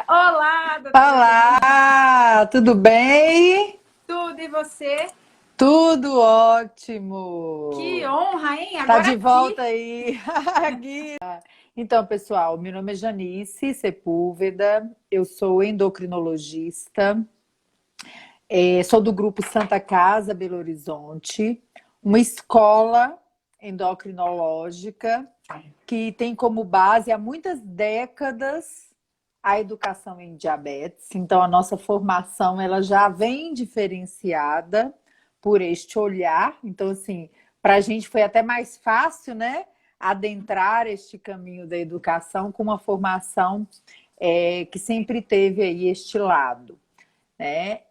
Olá, doutora Denise. Olá, tudo bem? Tudo e você? Tudo Que ótimo. honra, hein? Tá Agora de aqui. volta aí, Gui. Então, pessoal, meu nome é Janice Sepúlveda, eu sou endocrinologista, sou do grupo Santa Casa Belo Horizonte, uma escola endocrinológica que tem como base há muitas décadas a educação em diabetes. Então, a nossa formação ela já vem diferenciada por este olhar. Então, assim, para a gente foi até mais fácil, né, adentrar este caminho da educação com uma formação que sempre teve aí este lado, né?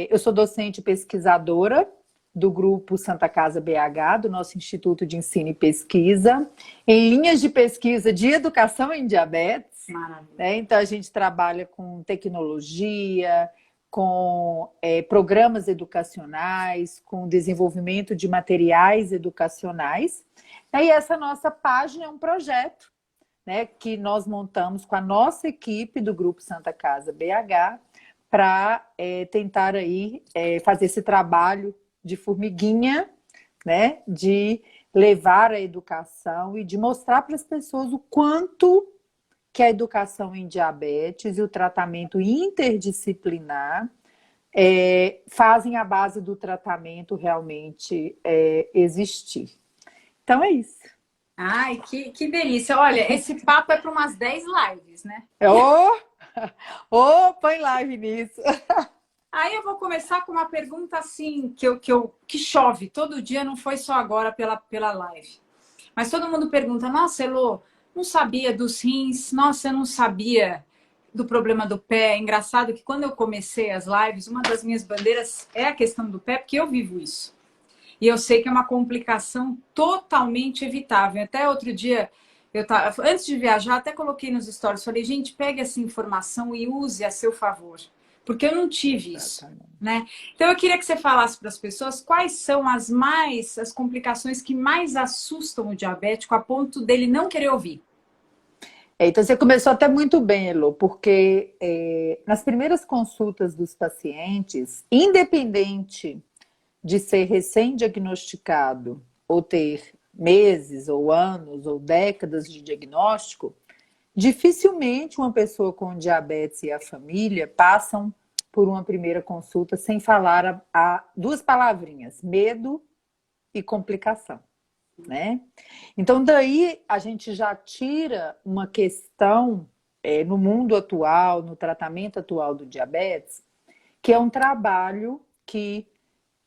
Eu sou docente e pesquisadora do grupo Santa Casa BH, do nosso Instituto de Ensino e Pesquisa, em linhas de pesquisa de educação em diabetes, Maravilha. né? Então a gente trabalha com tecnologia, com programas educacionais, com desenvolvimento de materiais educacionais. E essa nossa página é um projeto, né, que nós montamos com a nossa equipe do Grupo Santa Casa BH para tentar aí fazer esse trabalho de formiguinha, né, de levar a educação e de mostrar para as pessoas o quanto que a educação em diabetes e o tratamento interdisciplinar fazem a base do tratamento realmente existir. Então é isso. Ai, que delícia. Olha, esse papo é para umas 10 lives, né? Ô, põe live nisso. Aí eu vou começar com uma pergunta assim, que chove todo dia, não foi só agora pela live. Mas todo mundo pergunta, nossa, Elô, não sabia dos rins, nossa, eu não sabia do problema do pé. É engraçado que quando eu comecei as lives, uma das minhas bandeiras é a questão do pé, porque eu vivo isso. E eu sei que é uma complicação totalmente evitável. Até outro dia, antes de viajar, até coloquei nos stories, falei, gente, pegue essa informação e use a seu favor. Porque eu não tive isso, né? Então eu queria que você falasse para as pessoas quais são as complicações que mais assustam o diabético a ponto dele não querer ouvir. Então você começou até muito bem, Elo, porque nas primeiras consultas dos pacientes, independente de ser recém-diagnosticado ou ter meses ou anos ou décadas de diagnóstico, dificilmente uma pessoa com diabetes e a família passam por uma primeira consulta sem falar a duas palavrinhas, medo e complicação, né? Então daí a gente já tira uma questão no mundo atual, no tratamento atual do diabetes, que é um trabalho que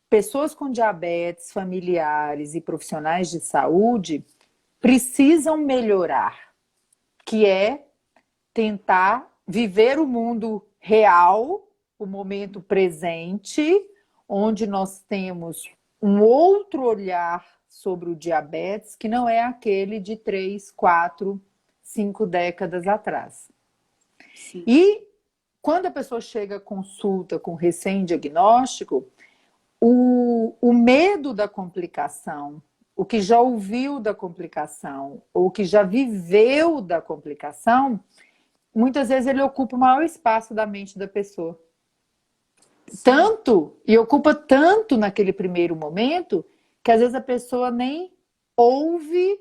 pessoas com diabetes, familiares e profissionais de saúde precisam melhorar, que é tentar viver o mundo real, o momento presente, onde nós temos um outro olhar sobre o diabetes, que não é aquele de 3, 4, 5 décadas atrás. Sim. E quando a pessoa chega à consulta com recém-diagnóstico, o medo da complicação, o que já ouviu da complicação, ou que já viveu da complicação, muitas vezes ele ocupa o maior espaço da mente da pessoa. Tanto, e ocupa tanto naquele primeiro momento, que às vezes a pessoa nem ouve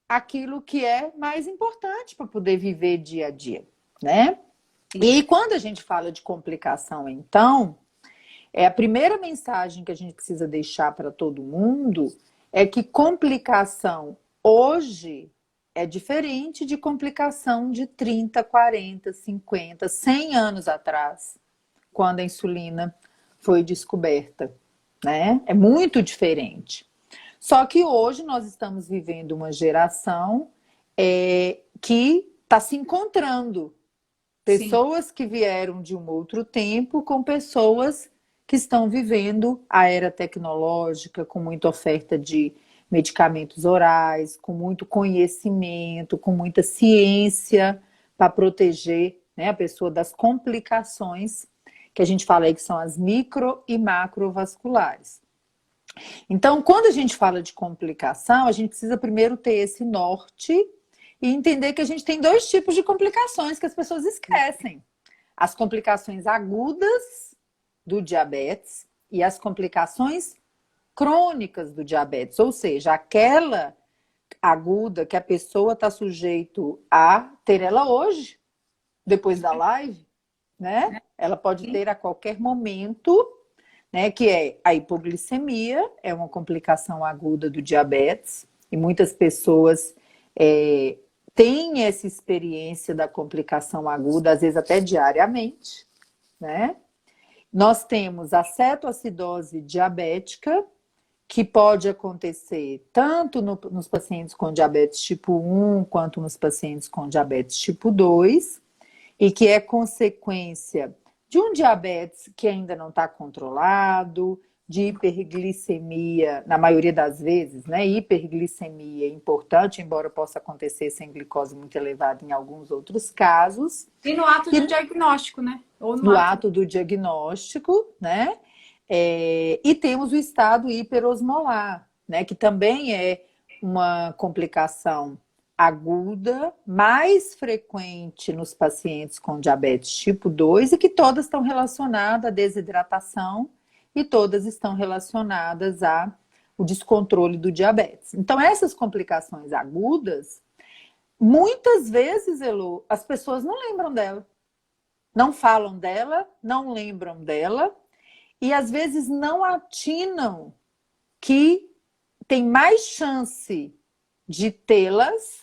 aquilo que é mais importante para poder viver dia a dia, né? Sim. E quando a gente fala de complicação, então, a primeira mensagem que a gente precisa deixar para todo mundo é que complicação hoje é diferente de complicação de 30, 40, 50, 100 anos atrás, quando a insulina foi descoberta, né? É muito diferente. Só que hoje nós estamos vivendo uma geração que está se encontrando. Sim. Pessoas que vieram de um outro tempo com pessoas que estão vivendo a era tecnológica, com muita oferta de medicamentos orais, com muito conhecimento, com muita ciência para proteger, né, a pessoa das complicações que a gente fala aí que são as micro e macrovasculares. Então, quando a gente fala de complicação, a gente precisa primeiro ter esse norte e entender que a gente tem dois tipos de complicações que as pessoas esquecem. as complicações agudas do diabetes e as complicações crônicas do diabetes, ou seja, aquela aguda que a pessoa está sujeito a ter ela hoje, depois da live, né? Ela pode ter a qualquer momento, né? Que é a hipoglicemia, é uma complicação aguda do diabetes, e muitas pessoas têm essa experiência da complicação aguda, às vezes até diariamente, né? Nós temos a cetoacidose diabética, que pode acontecer tanto nos pacientes com diabetes tipo 1 quanto nos pacientes com diabetes tipo 2, e que é consequência de um diabetes que ainda não está controlado, de hiperglicemia, na maioria das vezes, né? Hiperglicemia é importante, embora possa acontecer sem glicose muito elevada em alguns outros casos. E no ato do diagnóstico, né? Ou no ato do diagnóstico, né? E temos o estado hiperosmolar, né? Que também é uma complicação aguda, mais frequente nos pacientes com diabetes tipo 2 e que todas estão relacionadas à desidratação e todas estão relacionadas ao descontrole do diabetes. Então, essas complicações agudas, muitas vezes, Elô, as pessoas não lembram dela. Não falam dela, não lembram dela e às vezes não atinam que tem mais chance de tê-las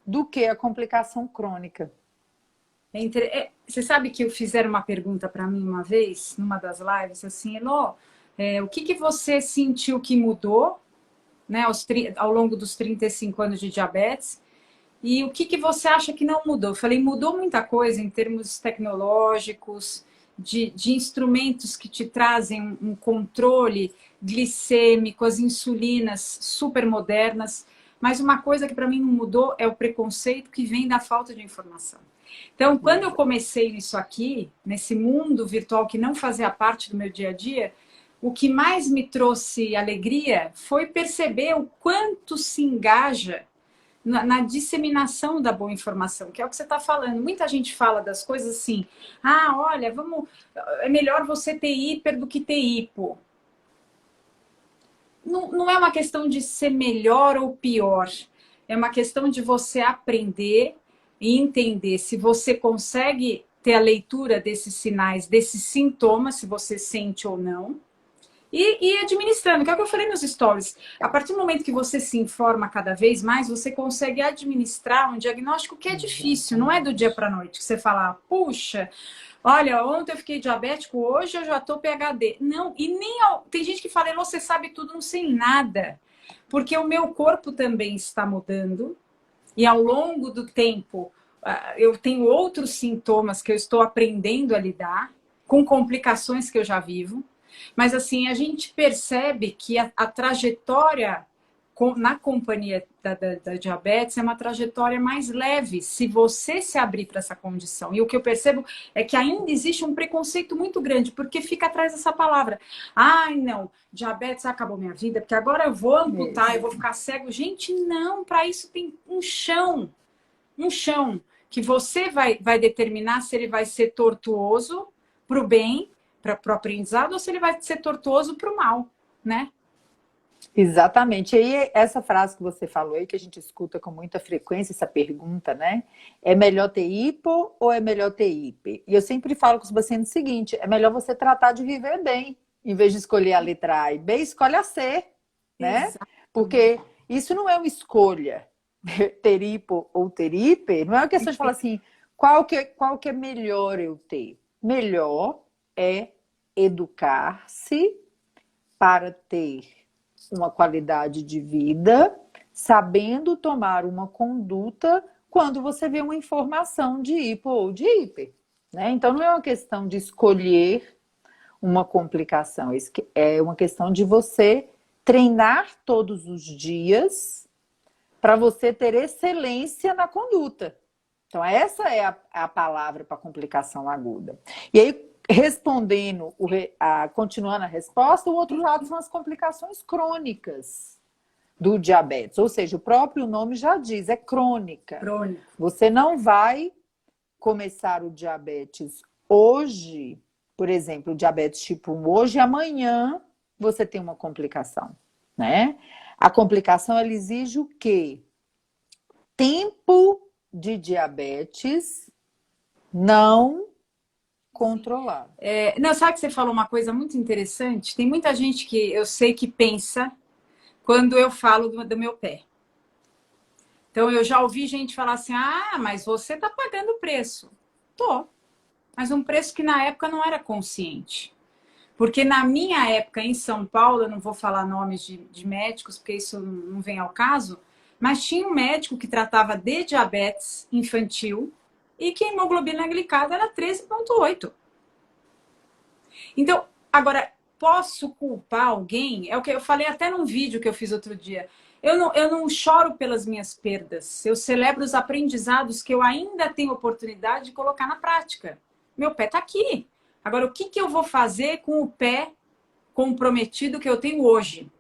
do que a complicação crônica. Você sabe que fizeram uma pergunta para mim uma vez, numa das lives, assim, Elô, o que você sentiu que mudou, né, ao longo dos 35 anos de diabetes? E o que você acha que não mudou? Eu falei, mudou muita coisa em termos tecnológicos, de instrumentos que te trazem um controle glicêmico, as insulinas super modernas. Mas uma coisa que para mim não mudou é o preconceito que vem da falta de informação. Então, quando eu comecei isso aqui, nesse mundo virtual que não fazia parte do meu dia a dia, o que mais me trouxe alegria foi perceber o quanto se engaja na disseminação da boa informação, que é o que você está falando. Muita gente fala das coisas assim, olha, é melhor você ter hiper do que ter hipo. Não é uma questão de ser melhor ou pior, é uma questão de você aprender e entender se você consegue ter a leitura desses sinais, desses sintomas, se você sente ou não, e administrando, que é o que eu falei nos stories. A partir do momento que você se informa cada vez mais, você consegue administrar um diagnóstico que é difícil, não é do dia para a noite, que você fala, puxa, olha, ontem eu fiquei diabético, hoje eu já estou PHD. Não, e nem tem gente que fala, você sabe tudo, não sei nada. Porque o meu corpo também está mudando, e ao longo do tempo eu tenho outros sintomas que eu estou aprendendo a lidar, com complicações que eu já vivo. Mas assim, a gente percebe que a trajetória na companhia da diabetes é uma trajetória mais leve, se você se abrir para essa condição. E o que eu percebo é que ainda existe um preconceito muito grande, porque fica atrás dessa palavra. Ai, não, diabetes acabou minha vida, porque agora eu vou amputar, eu vou ficar cego. Gente, não, para isso tem um chão, que você vai determinar se ele vai ser tortuoso para o bem, para o aprendizado, ou se ele vai ser tortuoso para o mal, né? Exatamente. E aí, essa frase que você falou aí, que a gente escuta com muita frequência, essa pergunta, né? É melhor ter hipo ou é melhor ter hiper? E eu sempre falo com os pacientes o seguinte, é melhor você tratar de viver bem, em vez de escolher a letra A e B, escolhe a C, né? Exatamente. Porque isso não é uma escolha, ter hipo ou ter hiper, não é uma questão de falar assim, qual que é melhor eu ter? Melhor é educar-se para ter uma qualidade de vida, sabendo tomar uma conduta quando você vê uma informação de hipo ou de hiper, né? Então não é uma questão de escolher uma complicação, é uma questão de você treinar todos os dias para você ter excelência na conduta. Então essa é a palavra para complicação aguda. E aí, respondendo, continuando a resposta, o outro lado são as complicações crônicas do diabetes. Ou seja, o próprio nome já diz, é crônica. Você não vai começar o diabetes hoje, por exemplo, o diabetes tipo 1 hoje, e amanhã você tem uma complicação, né? A complicação, ela exige o quê? Tempo de diabetes não controlado. Não, sabe que você falou uma coisa muito interessante? Tem muita gente que eu sei que pensa quando eu falo do meu pé. Então, eu já ouvi gente falar assim: ah, mas você está pagando o preço. Tô, mas um preço que na época não era consciente. Porque na minha época, em São Paulo, eu não vou falar nomes de médicos, porque isso não vem ao caso, mas tinha um médico que tratava de diabetes infantil e que a hemoglobina glicada era 13,8. Então, agora, posso culpar alguém? É o que eu falei até num vídeo que eu fiz outro dia. Eu não choro pelas minhas perdas. Eu celebro os aprendizados que eu ainda tenho oportunidade de colocar na prática. Meu pé está aqui. Agora, o que, que eu vou fazer com o pé comprometido que eu tenho hoje?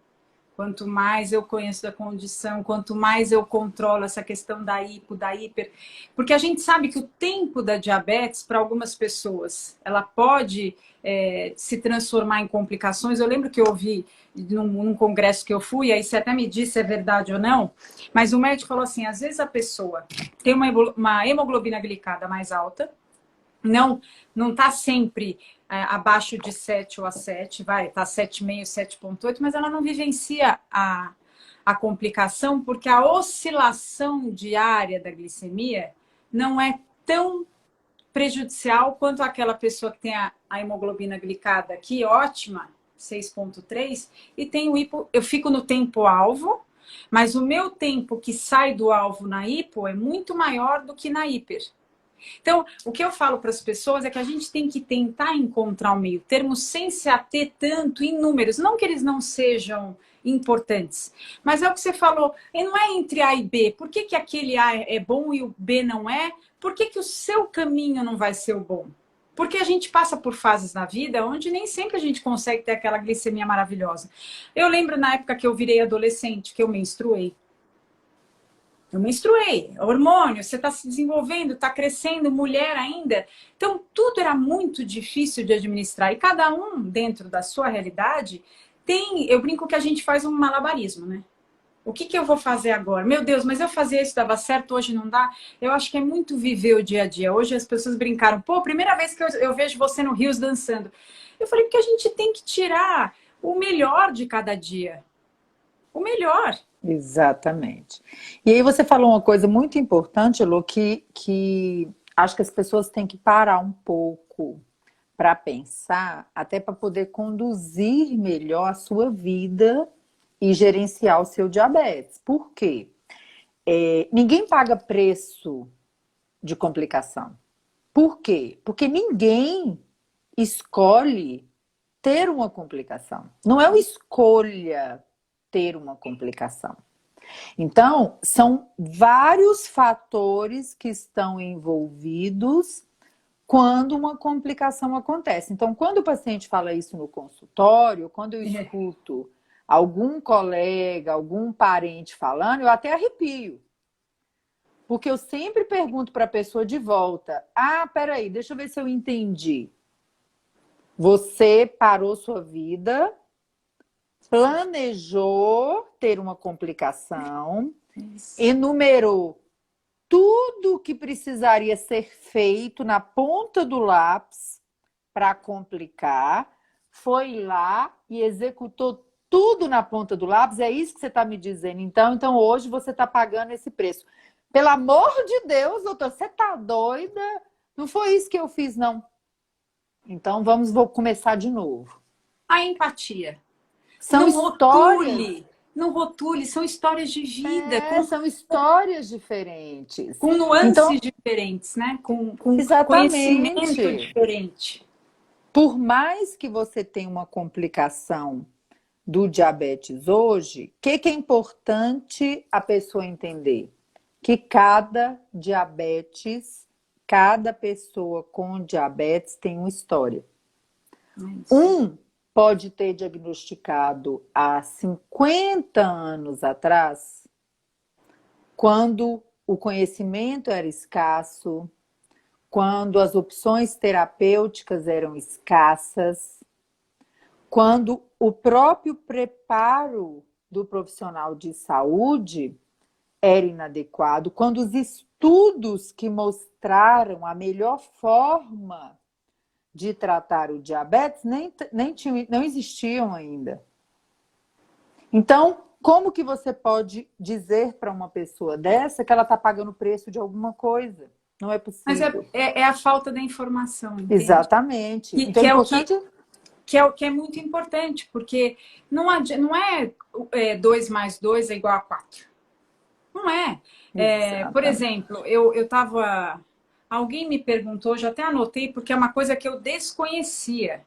Quanto mais eu conheço da condição, quanto mais eu controlo essa questão da hipo, da hiper. Porque a gente sabe que o tempo da diabetes, para algumas pessoas, ela pode se transformar em complicações. Eu lembro que eu ouvi num congresso que eu fui, aí você até me disse se é verdade ou não, mas o médico falou assim, às vezes a pessoa tem uma hemoglobina glicada mais alta, não está sempre abaixo de 7 ou a 7, vai, está 7,5, 7,8, mas ela não vivencia a complicação porque a oscilação diária da glicemia não é tão prejudicial quanto aquela pessoa que tem a hemoglobina glicada aqui, ótima, 6,3, e tem o hipo, eu fico no tempo-alvo, mas o meu tempo que sai do alvo na hipo é muito maior do que na hiper. Então, o que eu falo para as pessoas é que a gente tem que tentar encontrar um meio termo sem se ater tanto em números. Não que eles não sejam importantes, mas é o que você falou, e não é entre A e B. Por que, que aquele A é bom e o B não é? Por que, que o seu caminho não vai ser o bom? Porque a gente passa por fases na vida onde nem sempre a gente consegue ter aquela glicemia maravilhosa. Eu lembro na época que eu virei adolescente, que eu menstruei. Eu menstruei, hormônio, você está se desenvolvendo, está crescendo, mulher ainda. Então, tudo era muito difícil de administrar. E cada um, dentro da sua realidade, tem... Eu brinco que a gente faz um malabarismo, né? O que, que eu vou fazer agora? Meu Deus, mas eu fazia isso, dava certo, hoje não dá. Eu acho que é muito viver o dia a dia. Hoje as pessoas brincaram. Pô, primeira vez que eu vejo você no Rios dançando. Eu falei, porque a gente tem que tirar o melhor de cada dia. O melhor. Exatamente. E aí você falou uma coisa muito importante, Elô, que acho que as pessoas têm que parar um pouco para pensar, até para poder conduzir melhor a sua vida e gerenciar o seu diabetes. Por quê? Ninguém paga preço de complicação. Por quê? Porque ninguém escolhe ter uma complicação. Não é uma escolha ter uma complicação. Então, são vários fatores que estão envolvidos quando uma complicação acontece. Então, quando o paciente fala isso no consultório, quando eu escuto algum colega, algum parente falando, eu até arrepio. Porque eu sempre pergunto para a pessoa de volta: ah, peraí, deixa eu ver se eu entendi. Você parou sua vida, planejou ter uma complicação, enumerou tudo o que precisaria ser feito na ponta do lápis para complicar, foi lá e executou tudo na ponta do lápis. É isso que você está me dizendo. Então hoje você está pagando esse preço. Pelo amor de Deus, doutor, você está doida? Não foi isso que eu fiz, não. Então vou começar de novo. A empatia. São histórias. Não rotule, são histórias de vida. São histórias diferentes. Com nuances então, diferentes, né? Com exatamente. conhecimento diferente. Por mais que você tenha uma complicação do diabetes hoje, o que é importante a pessoa entender? Que cada diabetes, cada pessoa com diabetes tem uma história. Um pode ter diagnosticado há 50 anos atrás, quando o conhecimento era escasso, quando as opções terapêuticas eram escassas, quando o próprio preparo do profissional de saúde era inadequado, quando os estudos que mostraram a melhor forma de tratar o diabetes não existiam ainda. Então, como que você pode dizer para uma pessoa dessa que ela está pagando o preço de alguma coisa? Não é Mas possível. é a falta da informação, entende? Exatamente. Então, é importante... Que é muito importante, porque não é 2 mais 2 é igual a 4. Não é. Por exemplo, eu estava... Alguém me perguntou, já até anotei, porque é uma coisa que eu desconhecia.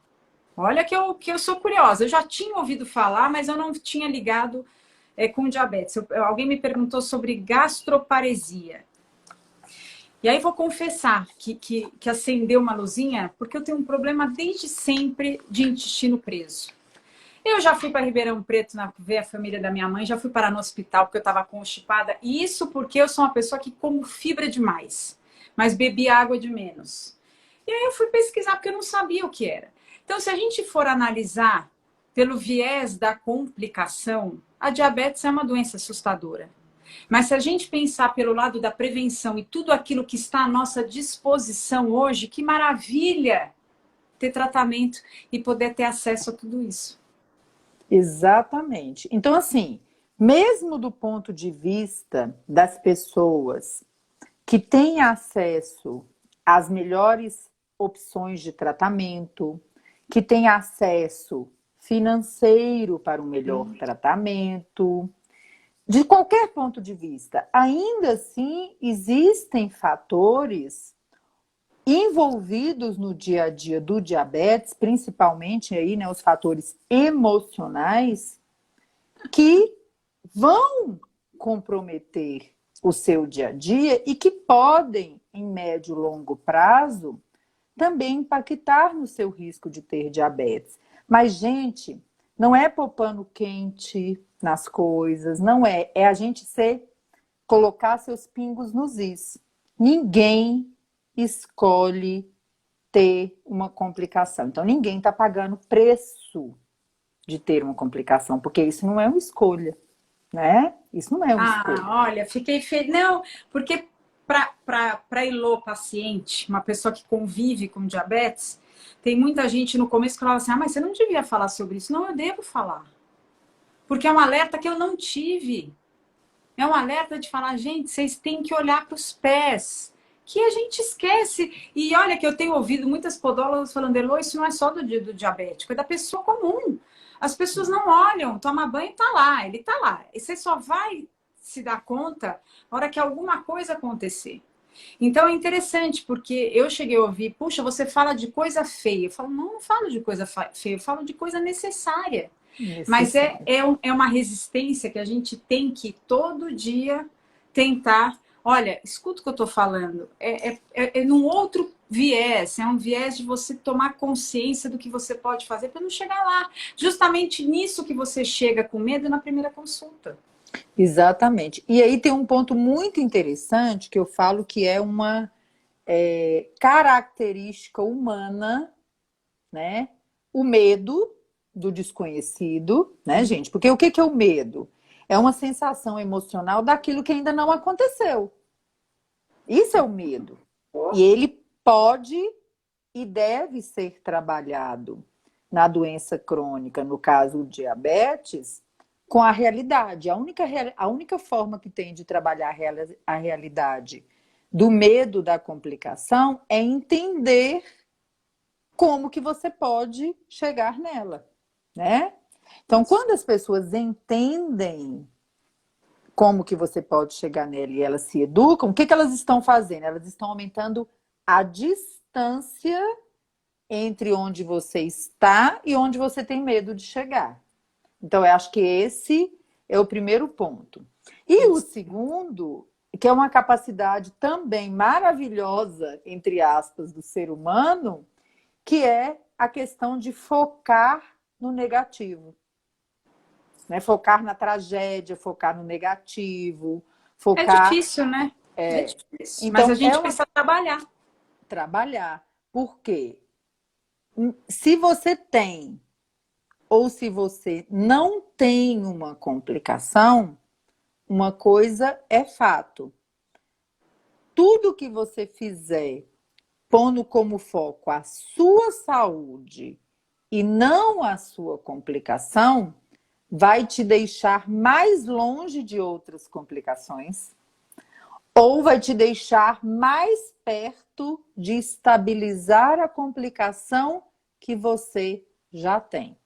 Olha que eu sou curiosa. Eu já tinha ouvido falar, mas eu não tinha ligado com diabetes. Alguém me perguntou sobre gastroparesia. E aí vou confessar que acendeu uma luzinha, porque eu tenho um problema desde sempre de intestino preso. Eu já fui para Ribeirão Preto ver a família da minha mãe, já fui parar no hospital porque eu estava constipada. E isso porque eu sou uma pessoa que como fibra demais, mas bebi água de menos. E aí eu fui pesquisar porque eu não sabia o que era. Então, se a gente for analisar pelo viés da complicação, a diabetes é uma doença assustadora. Mas se a gente pensar pelo lado da prevenção e tudo aquilo que está à nossa disposição hoje, que maravilha ter tratamento e poder ter acesso a tudo isso. Exatamente. Então, assim, mesmo do ponto de vista das pessoas que têm acesso às melhores opções de tratamento, que têm acesso financeiro para um melhor tratamento, de qualquer ponto de vista, ainda assim existem fatores envolvidos no dia a dia do diabetes, principalmente aí, né, os fatores emocionais, que vão comprometer o seu dia a dia e que podem, em médio e longo prazo, também impactar no seu risco de ter diabetes. Mas, gente, não é pôr pano quente nas coisas, não é. É a gente colocar seus pingos nos is. Ninguém escolhe ter uma complicação. Então, ninguém está pagando preço de ter uma complicação, porque isso não é uma escolha, né? Isso não é uma escolha. Olha, fiquei feliz. Não, porque para Ilô, paciente, uma pessoa que convive com diabetes, tem muita gente no começo que falava assim, mas você não devia falar sobre isso. Não, eu devo falar. Porque é um alerta que eu não tive. É um alerta de falar, gente, vocês têm que olhar para os pés, que a gente esquece. E olha que eu tenho ouvido muitas podólogas falando, Elô, isso não é só do diabético, é da pessoa comum. As pessoas não olham, toma banho e tá lá, ele tá lá. E você só vai se dar conta na hora que alguma coisa acontecer. Então é interessante, porque eu cheguei a ouvir, puxa, você fala de coisa feia. Eu falo, não falo de coisa feia, eu falo de coisa necessária. Mas é uma resistência que a gente tem que todo dia tentar. Olha, escuta o que eu estou falando. É num outro viés, é um viés de você tomar consciência do que você pode fazer para não chegar lá. Justamente nisso que você chega com medo na primeira consulta. Exatamente. E aí tem um ponto muito interessante que eu falo que é uma característica humana, né? O medo do desconhecido, né, gente? Porque o que é o medo? É uma sensação emocional daquilo que ainda não aconteceu. Isso é o medo. E ele pode e deve ser trabalhado na doença crônica, no caso o diabetes, com a realidade. A única forma que tem de trabalhar a realidade do medo da complicação é entender como que você pode chegar nela, né? Então, quando as pessoas entendem como que você pode chegar nela e elas se educam, o que elas estão fazendo? Elas estão aumentando a distância entre onde você está e onde você tem medo de chegar. Então, eu acho que esse é o primeiro ponto. E o segundo, que é uma capacidade também maravilhosa, entre aspas, do ser humano, que é a questão de focar no negativo. Né? Focar na tragédia, focar no negativo, focar... É difícil, né? É difícil. Então, mas a gente precisa trabalhar. trabalhar. Por quê? Se você tem ou se você não tem uma complicação, uma coisa é fato. Tudo que você fizer pondo como foco a sua saúde e não a sua complicação, vai te deixar mais longe de outras complicações ou vai te deixar mais perto de estabilizar a complicação que você já tem.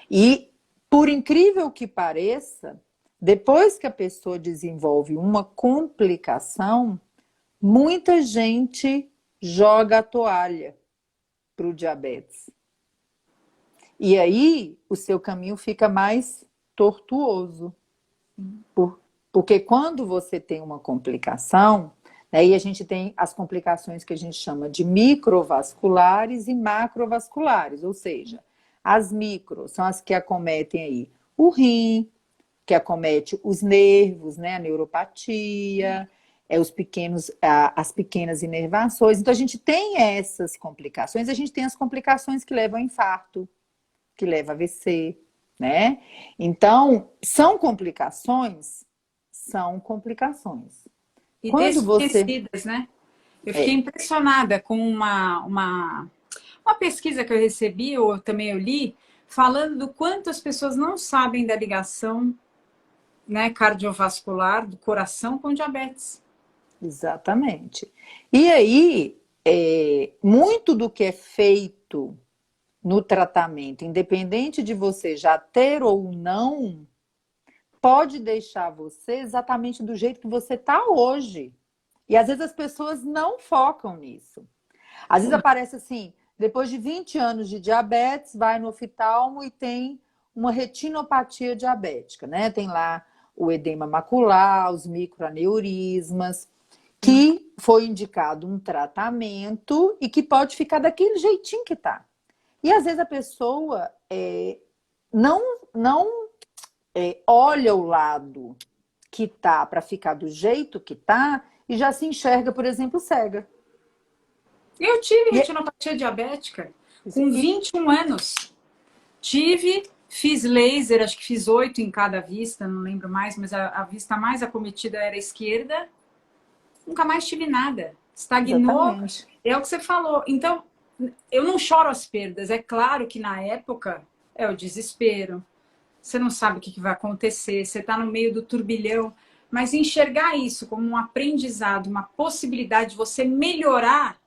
E, por incrível que pareça, depois que a pessoa desenvolve uma complicação, muita gente joga a toalha para o diabetes. E aí o seu caminho fica mais tortuoso. Porque quando você tem uma complicação, aí a gente tem as complicações que a gente chama de microvasculares e macrovasculares, ou seja, as micro são as que acometem aí o rim, que acomete os nervos, né, a neuropatia, as pequenas inervações. Então a gente tem essas complicações, a gente tem as complicações que levam a infarto, que leva a AVC, né? Então, são complicações? São complicações. E Quando você... desconhecidas, né? Eu fiquei impressionada com uma pesquisa que eu recebi, ou também eu li, falando do quanto as pessoas não sabem da ligação, né, cardiovascular do coração com diabetes. Exatamente. E aí, muito do que é feito no tratamento, independente de você já ter ou não, pode deixar você exatamente do jeito que você está hoje. E às vezes as pessoas não focam nisso. Às vezes aparece assim, depois de 20 anos de diabetes, vai no oftalmo e tem uma retinopatia diabética, né? Tem lá o edema macular, os microaneurismas, que foi indicado um tratamento e que pode ficar daquele jeitinho que tá. E às vezes a pessoa não olha o lado que tá para ficar do jeito que tá e já se enxerga, por exemplo, cega. Eu tive retinopatia diabética com 21 anos. Fiz laser, acho que fiz 8 em cada vista, não lembro mais, mas a vista mais acometida era a esquerda. Nunca mais tive nada. Estagnou. Exatamente. É o que você falou. Então, eu não choro as perdas. É claro que na época é o desespero. Você não sabe o que vai acontecer, você está no meio do turbilhão. Mas enxergar isso como um aprendizado, uma possibilidade de você melhorar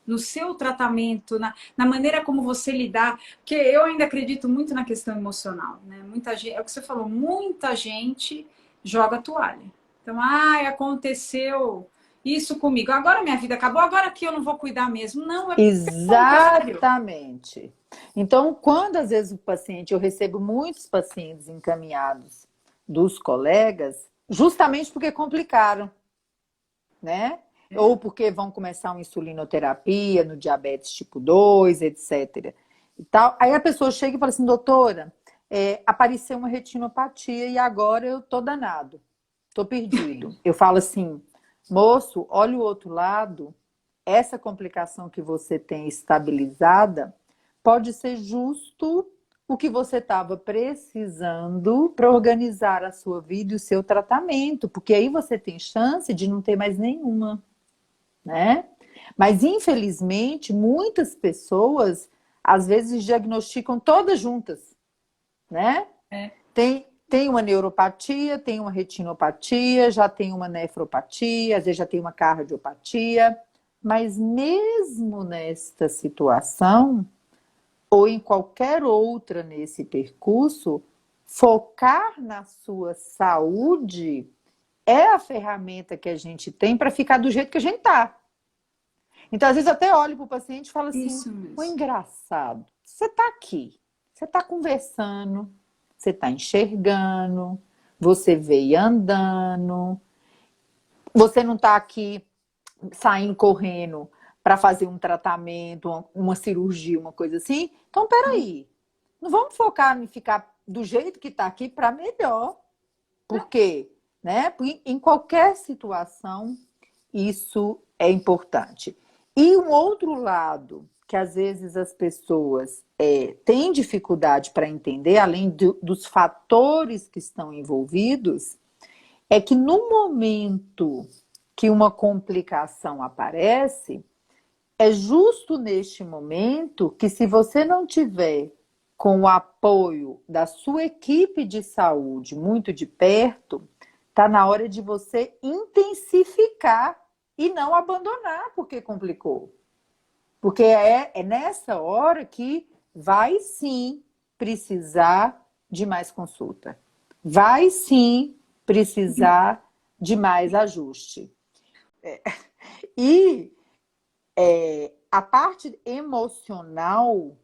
no seu tratamento, na maneira como você lidar, porque eu ainda acredito muito na questão emocional, né? Muita gente, é o que você falou, muita gente joga a toalha. Então, aconteceu isso comigo, agora minha vida acabou, agora que eu não vou cuidar mesmo. Não, é exatamente. Então, quando às vezes o paciente, eu recebo muitos pacientes encaminhados dos colegas, justamente porque complicaram, né? Ou porque vão começar uma insulinoterapia no diabetes tipo 2, etc. E tal. Aí a pessoa chega e fala assim, doutora, apareceu uma retinopatia e agora eu tô danado, tô perdido. Eu falo assim, moço, olha o outro lado, essa complicação que você tem estabilizada pode ser justo o que você estava precisando para organizar a sua vida e o seu tratamento, porque aí você tem chance de não ter mais nenhuma, né? Mas, infelizmente, muitas pessoas, às vezes, diagnosticam todas juntas, né? Tem uma neuropatia, tem uma retinopatia, já tem uma nefropatia, às vezes já tem uma cardiopatia, mas mesmo nesta situação, ou em qualquer outra nesse percurso, focar na sua saúde é a ferramenta que a gente tem para ficar do jeito que a gente está. Então, às vezes, eu até olho para o paciente e falo assim, o engraçado, você está aqui, você está conversando, você está enxergando, você veio andando, você não está aqui saindo correndo para fazer um tratamento, uma cirurgia, uma coisa assim. Então, peraí, não vamos focar em ficar do jeito que está aqui para melhor. Por quê? Né? Em qualquer situação, isso é importante. E um outro lado que às vezes as pessoas têm dificuldade para entender, além dos fatores que estão envolvidos, é que no momento que uma complicação aparece, é justo neste momento que, se você não tiver com o apoio da sua equipe de saúde muito de perto, está na hora de você intensificar e não abandonar porque complicou. Porque é nessa hora que vai sim precisar de mais consulta. Vai sim precisar de mais ajuste. E a parte emocional,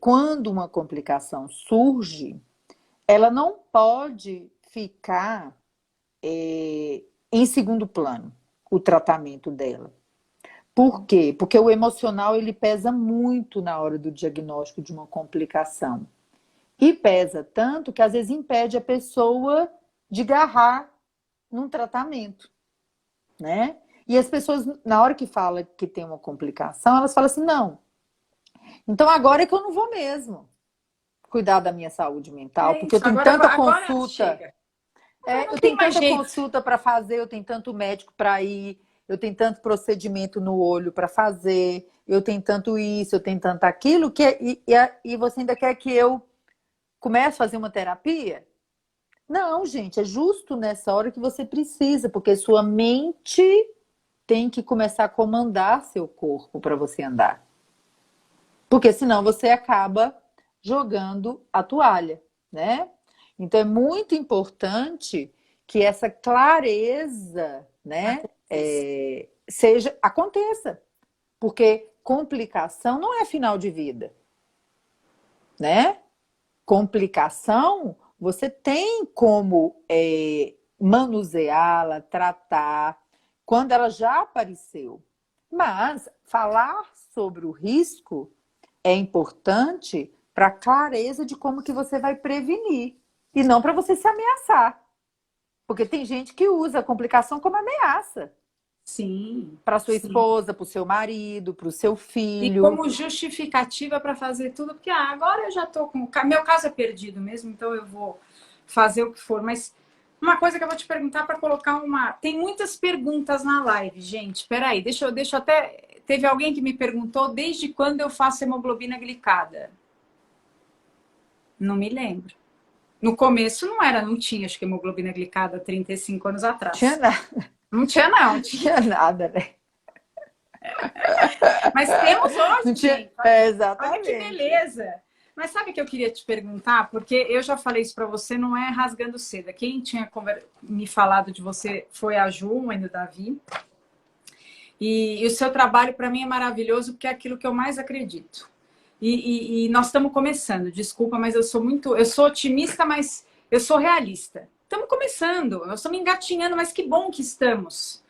quando uma complicação surge, ela não pode ficar em segundo plano, o tratamento dela. Por quê? Porque o emocional ele pesa muito na hora do diagnóstico de uma complicação. E pesa tanto que às vezes impede a pessoa de agarrar num tratamento, né? E as pessoas, na hora que fala que tem uma complicação, elas falam assim, não, então agora é que eu não vou mesmo cuidar da minha saúde mental, porque eu Isso, tenho agora, tanta agora consulta, chega. eu Não tem tenho mais tanta jeito. consulta para fazer, eu tenho tanto médico para ir, eu tenho tanto procedimento no olho para fazer, eu tenho tanto isso, eu tenho tanto aquilo, e você ainda quer que eu comece a fazer uma terapia? Não, gente, é justo nessa hora que você precisa, porque sua mente tem que começar a comandar seu corpo para você andar. Porque senão você acaba jogando a toalha, né? Então é muito importante que essa clareza, né, aconteça, porque complicação não é final de vida, né? Complicação você tem como manuseá-la, tratar quando ela já apareceu. Mas falar sobre o risco é importante para a clareza de como que você vai prevenir. E não para você se ameaçar. Porque tem gente que usa a complicação como ameaça. Sim, Para sua sim. esposa, para o seu marido, para o seu E filho. como justificativa para fazer tudo, porque agora eu já estou com. Meu caso é perdido mesmo, então eu vou fazer o que for. Mas uma coisa que eu vou te perguntar para colocar uma. Tem muitas perguntas na live, gente. Peraí, deixa eu até. Teve alguém que me perguntou desde quando eu faço hemoglobina glicada. Não me lembro. No começo não era, não tinha, acho que hemoglobina glicada 35 anos Tinha atrás. nada, Não tinha, não. tinha nada, né? Mas temos Não hoje, tinha. gente. Olha que Exatamente. beleza. Mas sabe o que eu queria te perguntar? Porque eu já falei isso para você, não é rasgando seda. Quem tinha me falado de você foi a Ju, mãe do Davi. E o seu trabalho para mim é maravilhoso, porque é aquilo que eu mais acredito. E nós estamos começando. Desculpa, mas eu sou otimista, mas eu sou realista. Estamos começando, nós estamos engatinhando, mas que bom que estamos.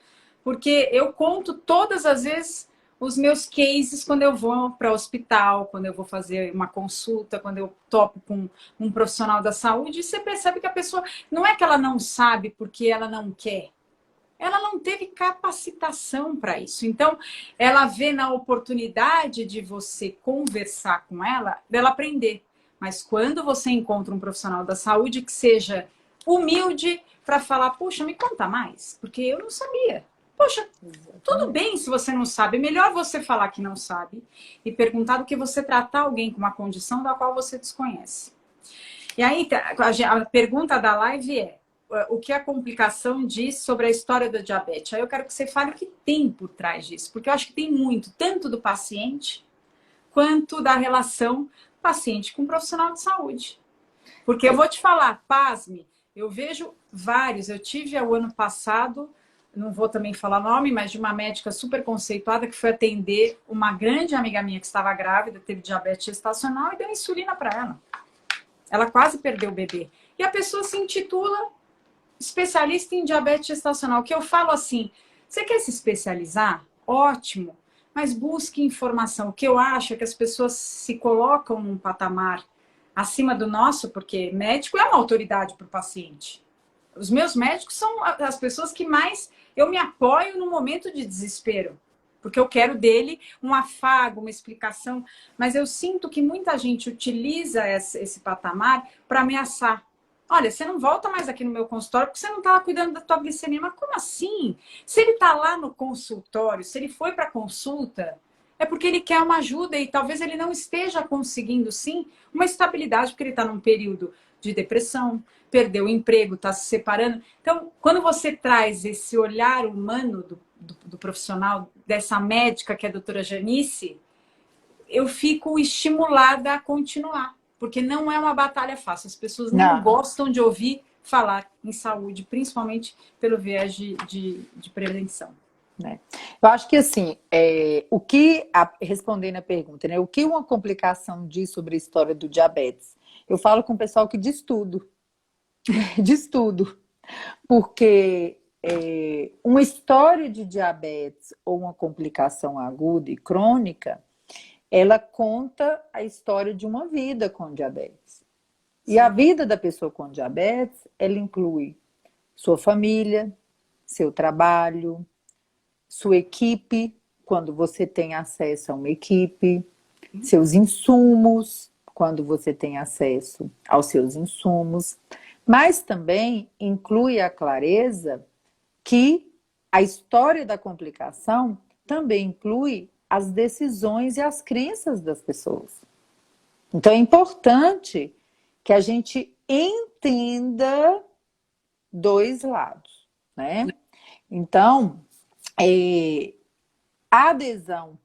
Porque eu conto todas as vezes os meus cases quando eu vou para o hospital, quando eu vou fazer uma consulta, quando eu topo com um profissional da saúde, e você percebe que a pessoa não é que ela não sabe porque ela não quer. Ela não teve capacitação para isso. Então, ela vê na oportunidade de você conversar com ela, dela aprender. Mas quando você encontra um profissional da saúde que seja humilde para falar, poxa, me conta mais, porque eu não sabia. Poxa, tudo bem se você não sabe. É melhor você falar que não sabe e perguntar do que você tratar alguém com uma condição da qual você desconhece. E aí, a pergunta da live é: o que a complicação diz sobre a história da diabetes? Aí eu quero que você fale o que tem por trás disso, porque eu acho que tem muito, tanto do paciente, quanto da relação paciente com profissional de saúde. Porque eu vou te falar, pasme, eu vejo vários, eu tive o ano passado, não vou também falar nome, mas de uma médica super conceituada que foi atender uma grande amiga minha que estava grávida, teve diabetes gestacional e deu insulina para ela. Ela quase perdeu o bebê. E a pessoa se intitula especialista em diabetes gestacional, que eu falo assim, você quer se especializar? Ótimo, mas busque informação. O que eu acho é que as pessoas se colocam num patamar acima do nosso, porque médico é uma autoridade para o paciente. Os meus médicos são as pessoas que mais eu me apoio no momento de desespero. Porque eu quero dele um afago, uma explicação. Mas eu sinto que muita gente utiliza esse patamar para ameaçar. Olha, você não volta mais aqui no meu consultório porque você não estava cuidando da tua glicemia. Mas como assim? Se ele está lá no consultório, se ele foi para consulta, é porque ele quer uma ajuda e talvez ele não esteja conseguindo, sim, uma estabilidade, porque ele está num período de depressão, perdeu o emprego, está se separando. Então, quando você traz esse olhar humano do profissional, dessa médica que é a doutora Janice, eu fico estimulada a continuar, porque não é uma batalha fácil. As pessoas não gostam de ouvir falar em saúde, principalmente pelo viés de prevenção. Né? Eu acho que assim, respondendo a pergunta, né, o que uma complicação diz sobre a história do diabetes? Eu falo com o pessoal que diz tudo, diz tudo, porque uma história de diabetes ou uma complicação aguda e crônica, ela conta a história de uma vida com diabetes. E a vida da pessoa com diabetes, ela inclui sua família, seu trabalho, sua equipe, quando você tem acesso a uma equipe, seus insumos, quando você tem acesso aos seus insumos, mas também inclui a clareza que a história da complicação também inclui as decisões e as crenças das pessoas. Então é importante que a gente entenda dois lados, né? Então, a adesão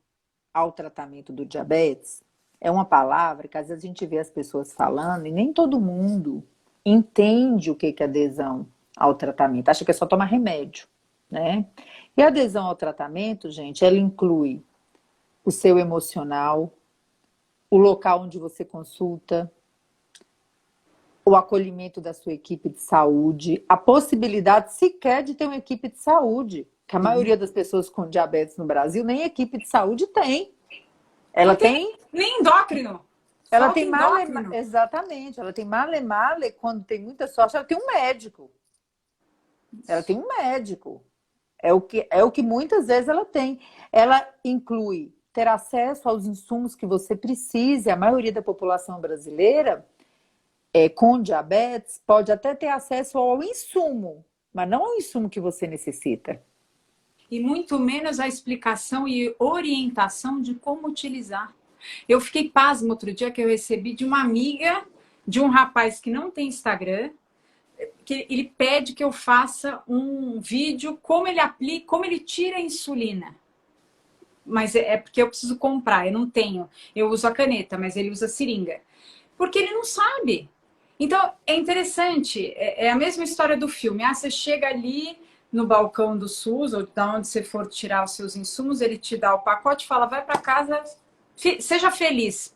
ao tratamento do diabetes é uma palavra que às vezes a gente vê as pessoas falando e nem todo mundo entende o que é adesão ao tratamento. Acha que é só tomar remédio, né? E a adesão ao tratamento, gente, ela inclui o seu emocional, o local onde você consulta, o acolhimento da sua equipe de saúde, a possibilidade sequer de ter uma equipe de saúde, que a maioria das pessoas com diabetes no Brasil nem equipe de saúde tem. Ela tem nem endócrino. Ela tem endócrino. Exatamente, ela tem male, quando tem muita sorte, ela tem um médico. Ela tem um médico. É o que muitas vezes ela tem. Ela inclui ter acesso aos insumos que você precisa. A maioria da população brasileira com diabetes pode até ter acesso ao insumo, mas não ao insumo que você necessita. E muito menos a explicação e orientação de como utilizar. Eu fiquei pasma outro dia que eu recebi de uma amiga de um rapaz que não tem Instagram, que ele pede que eu faça um vídeo como ele aplica, como ele tira a insulina. Mas é porque eu preciso comprar, eu não tenho. Eu uso a caneta, mas ele usa a seringa. Porque ele não sabe. Então, é interessante, é a mesma história do filme. Você chega ali no balcão do SUS, ou de onde você for tirar os seus insumos, ele te dá o pacote e fala, vai para casa, seja feliz.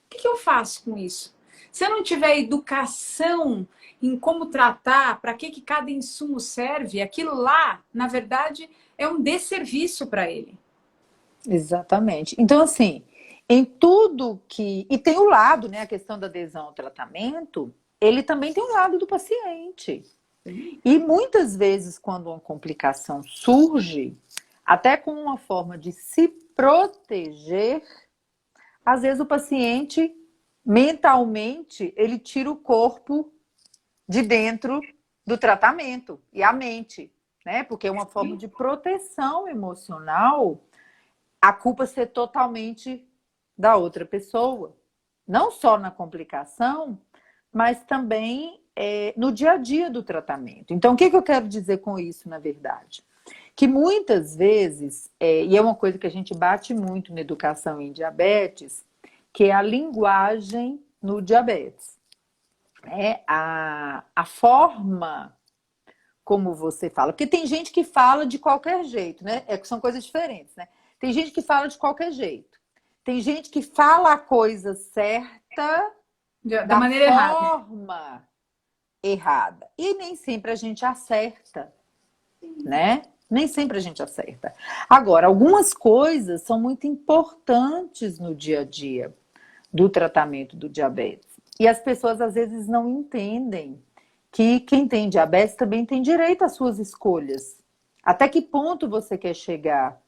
O que eu faço com isso? Se eu não tiver educação em como tratar, para que cada insumo serve, aquilo lá, na verdade, é um desserviço para ele. Exatamente. Então, assim, em tudo que... E tem o lado, né, a questão da adesão ao tratamento, ele também tem o lado do paciente. E muitas vezes, quando uma complicação surge, até com uma forma de se proteger, às vezes o paciente, mentalmente, ele tira o corpo de dentro do tratamento e a mente, né? Porque é uma forma de proteção emocional, a culpa ser totalmente da outra pessoa. Não só na complicação, mas também no dia a dia do tratamento. Então, o que eu quero dizer com isso, na verdade? Que muitas vezes, e é uma coisa que a gente bate muito na educação em diabetes, que é a linguagem no diabetes. A forma como você fala. Porque tem gente que fala de qualquer jeito, né? São coisas diferentes, né? Tem gente que fala de qualquer jeito. Tem gente que fala a coisa certa da maneira forma errada. E nem sempre a gente acerta, né? Nem sempre a gente acerta. Agora, algumas coisas são muito importantes no dia a dia do tratamento do diabetes. E as pessoas às vezes não entendem que quem tem diabetes também tem direito às suas escolhas. Até que ponto você quer chegar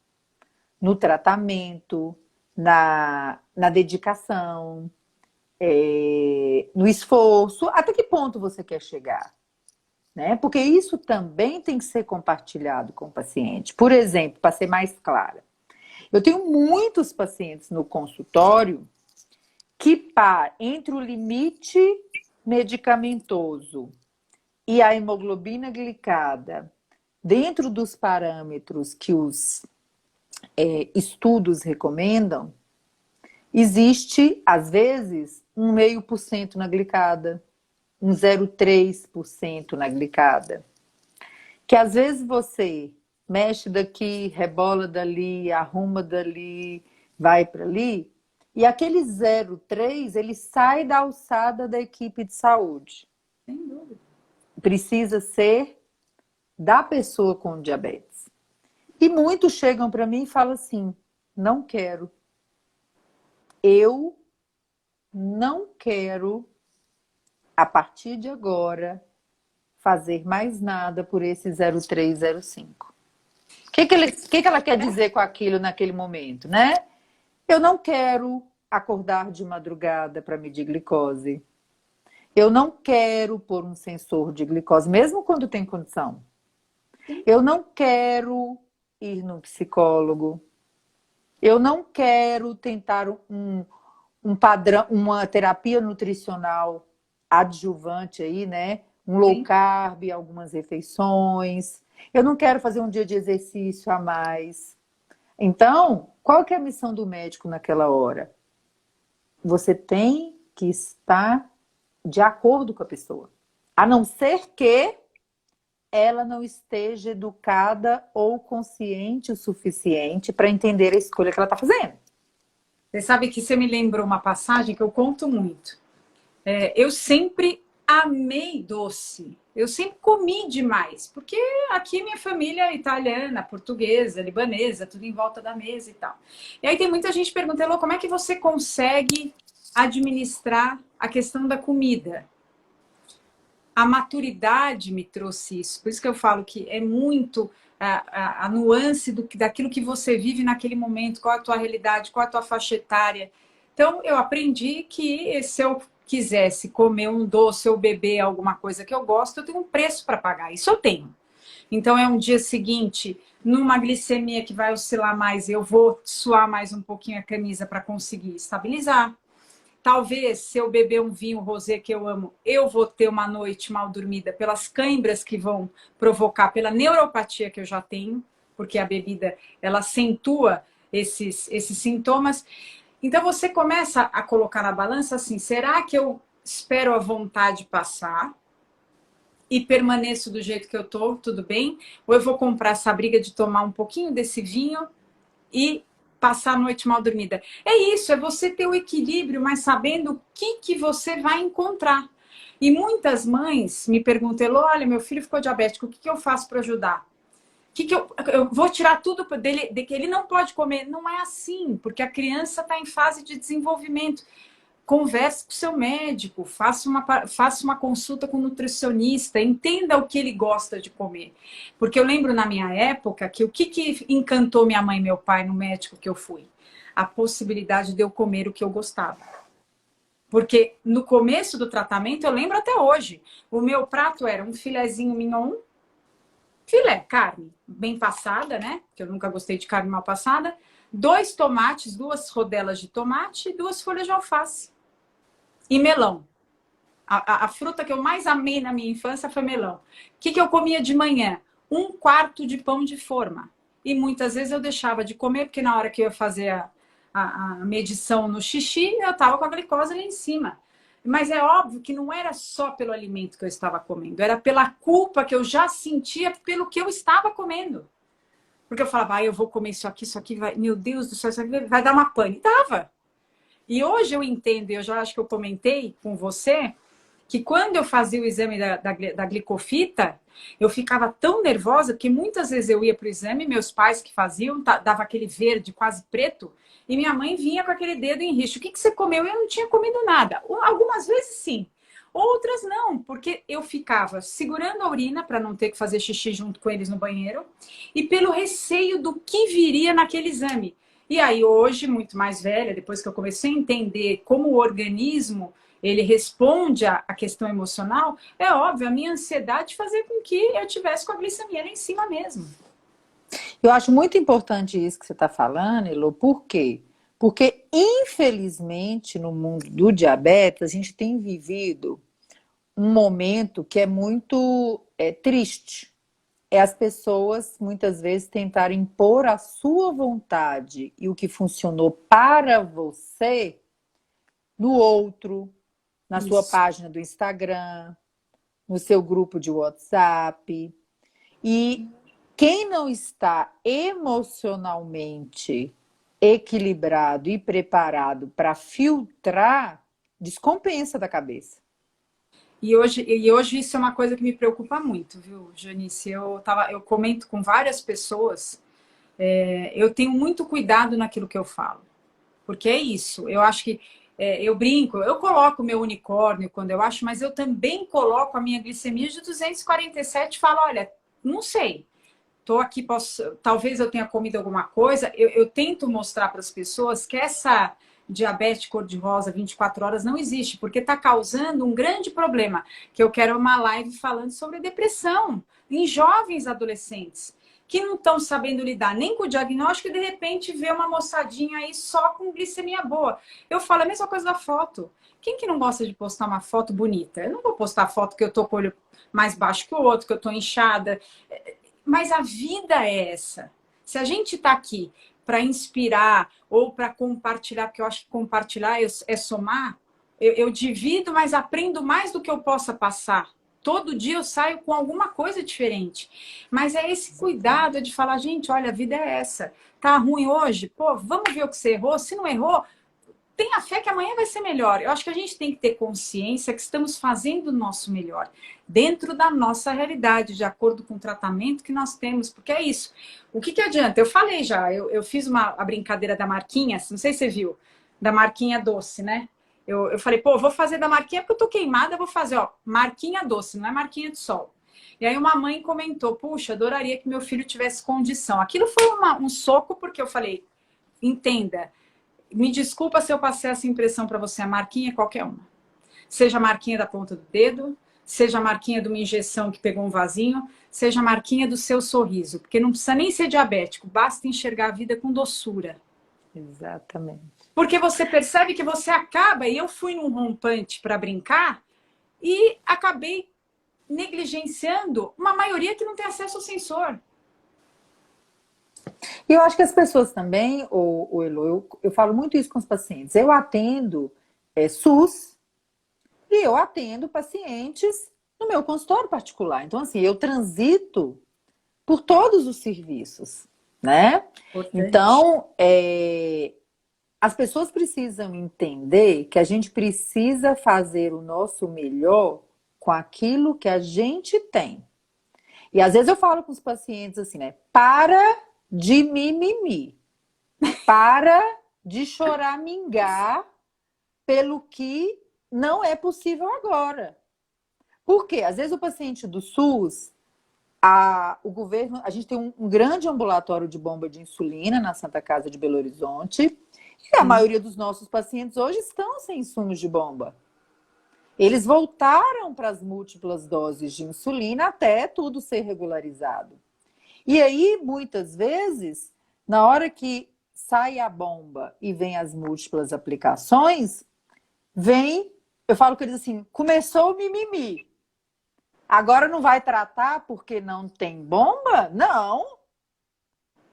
no tratamento, na dedicação, no esforço, até que ponto você quer chegar? Né? Porque isso também tem que ser compartilhado com o paciente. Por exemplo, para ser mais clara, eu tenho muitos pacientes no consultório que, entre o limite medicamentoso e a hemoglobina glicada, dentro dos parâmetros que os estudos recomendam, existe, às vezes, 0,5% na glicada, 0,3% na glicada. Que às vezes você mexe daqui, rebola dali, arruma dali, vai para ali, e aquele 0,3 ele sai da alçada da equipe de saúde. Sem dúvida. Precisa ser da pessoa com diabetes. E muitos chegam para mim e falam assim: não quero. Eu não quero, a partir de agora, fazer mais nada por esse 0,3, 0,5. O que ela quer dizer com aquilo naquele momento, né? Eu não quero acordar de madrugada para medir glicose. Eu não quero pôr um sensor de glicose, mesmo quando tem condição. Eu não quero ir no psicólogo. Eu não quero tentar um padrão, uma terapia nutricional adjuvante aí, né? Um low carb, algumas refeições. Eu não quero fazer um dia de exercício a mais. Então, qual que é a missão do médico naquela hora? Você tem que estar de acordo com a pessoa. A não ser que ela não esteja educada ou consciente o suficiente para entender a escolha que ela está fazendo. Você sabe que você me lembrou uma passagem que eu conto muito. Eu sempre amei doce. Eu sempre comi demais. Porque aqui minha família é italiana, portuguesa, libanesa, tudo em volta da mesa e tal. E aí tem muita gente perguntando: como é que você consegue administrar a questão da comida? A maturidade me trouxe isso. Por isso que eu falo que é muito a nuance daquilo que você vive naquele momento, qual a tua realidade, qual a tua faixa etária. Então, eu aprendi que se eu quisesse comer um doce ou beber alguma coisa que eu gosto, eu tenho um preço para pagar. Isso eu tenho. Então, é um dia seguinte, numa glicemia que vai oscilar mais, eu vou suar mais um pouquinho a camisa para conseguir estabilizar. Talvez, se eu beber um vinho rosé que eu amo, eu vou ter uma noite mal dormida pelas câimbras que vão provocar, pela neuropatia que eu já tenho, porque a bebida, ela acentua esses sintomas. Então, você começa a colocar na balança assim: será que eu espero a vontade passar e permaneço do jeito que eu tô, tudo bem? Ou eu vou comprar essa briga de tomar um pouquinho desse vinho e passar a noite mal dormida? É isso, é você ter o equilíbrio, mas sabendo o que você vai encontrar. E muitas mães me perguntam: olha, meu filho ficou diabético, o que eu faço para ajudar? Eu vou tirar tudo dele, de que ele não pode comer? Não é assim, porque a criança está em fase de desenvolvimento. Converse com o seu médico, faça uma consulta com o nutricionista, entenda o que ele gosta de comer. Porque eu lembro na minha época que o que encantou minha mãe e meu pai no médico que eu fui? A possibilidade de eu comer o que eu gostava. Porque no começo do tratamento, eu lembro até hoje, o meu prato era um filezinho mignon, carne bem passada, né? Que eu nunca gostei de carne mal passada, 2 tomates, 2 rodelas de tomate e 2 folhas de alface. E melão. A fruta que eu mais amei na minha infância foi melão. O que eu comia de manhã? 1/4 de pão de forma. E muitas vezes eu deixava de comer, porque na hora que eu ia fazer a medição no xixi, eu estava com a glicose lá em cima. Mas é óbvio que não era só pelo alimento que eu estava comendo, era pela culpa que eu já sentia pelo que eu estava comendo. Porque eu falava: eu vou comer isso aqui vai, meu Deus do céu, isso aqui vai dar uma pane. E dava. E hoje eu entendo, eu já acho que eu comentei com você, que quando eu fazia o exame da glicofita, eu ficava tão nervosa que muitas vezes eu ia para o exame, meus pais que faziam, dava aquele verde quase preto, e minha mãe vinha com aquele dedo em rixo: o que você comeu? Eu não tinha comido nada. Algumas vezes sim. Outras não, porque eu ficava segurando a urina para não ter que fazer xixi junto com eles no banheiro e pelo receio do que viria naquele exame. E aí hoje, muito mais velha, depois que eu comecei a entender como o organismo ele responde à questão emocional, é óbvio, a minha ansiedade fazia com que eu tivesse com a glicemia lá em cima mesmo. Eu acho muito importante isso que você está falando, Elô, por quê? Porque, infelizmente, no mundo do diabetes, a gente tem vivido um momento que é muito triste. É as pessoas, muitas vezes, tentarem impor a sua vontade e o que funcionou para você no outro, na sua Isso. página do Instagram, no seu grupo de WhatsApp. E quem não está emocionalmente equilibrado e preparado para filtrar, descompensa da cabeça. E hoje isso é uma coisa que me preocupa muito, viu, Janice? Eu comento com várias pessoas, eu tenho muito cuidado naquilo que eu falo. Porque é isso, eu acho que eu brinco, eu coloco o meu unicórnio quando eu acho, mas eu também coloco a minha glicemia de 247 e falo, olha, não sei, tô aqui, talvez eu tenha comido alguma coisa. Eu tento mostrar para as pessoas que essa diabetes cor-de-rosa 24 horas não existe, porque está causando um grande problema, que eu quero uma live falando sobre depressão em jovens adolescentes que não estão sabendo lidar nem com o diagnóstico e de repente vê uma moçadinha aí só com glicemia boa. Eu falo a mesma coisa da foto. Quem que não gosta de postar uma foto bonita? Eu não vou postar foto que eu tô com o olho mais baixo que o outro, que eu tô inchada. Mas a vida é essa. Se a gente está aqui para inspirar ou para compartilhar, porque eu acho que compartilhar é somar, eu divido, mas aprendo mais do que eu possa passar. Todo dia eu saio com alguma coisa diferente. Mas é esse cuidado de falar, gente, olha, a vida é essa. Tá ruim hoje? Pô, vamos ver o que você errou. Se não errou, tenha fé que amanhã vai ser melhor. Eu acho que a gente tem que ter consciência que estamos fazendo o nosso melhor, dentro da nossa realidade, de acordo com o tratamento que nós temos, porque é isso. O que adianta? Eu falei já, eu fiz a brincadeira da marquinha, não sei se você viu, da marquinha doce, né? Eu falei, pô, vou fazer da marquinha porque eu tô queimada, eu vou fazer, ó, marquinha doce, não é marquinha de sol. E aí uma mãe comentou, puxa, adoraria que meu filho tivesse condição. Aquilo foi um soco, porque eu falei, entenda, me desculpa se eu passei essa impressão para você, a marquinha é qualquer uma. Seja a marquinha da ponta do dedo, seja a marquinha de uma injeção que pegou um vasinho, seja a marquinha do seu sorriso, porque não precisa nem ser diabético, basta enxergar a vida com doçura. Exatamente. Porque você percebe que você acaba, e eu fui num rompante para brincar, e acabei negligenciando uma maioria que não tem acesso ao sensor. E eu acho que as pessoas também, o Elo, eu falo muito isso com os pacientes. Eu atendo SUS e eu atendo pacientes no meu consultório particular. Então, assim, eu transito por todos os serviços, né? Importante. Então, as pessoas precisam entender que a gente precisa fazer o nosso melhor com aquilo que a gente tem. E às vezes eu falo com os pacientes assim, né? Para de mimimi. Para de choramingar pelo que não é possível agora. Por quê? Às vezes o paciente do SUS, o governo, a gente tem um grande ambulatório de bomba de insulina na Santa Casa de Belo Horizonte, e a maioria dos nossos pacientes hoje estão sem insumos de bomba. Eles voltaram para as múltiplas doses de insulina até tudo ser regularizado. E aí, muitas vezes, na hora que sai a bomba e vem as múltiplas aplicações, eu falo com eles assim, começou o mimimi. Agora não vai tratar porque não tem bomba? Não.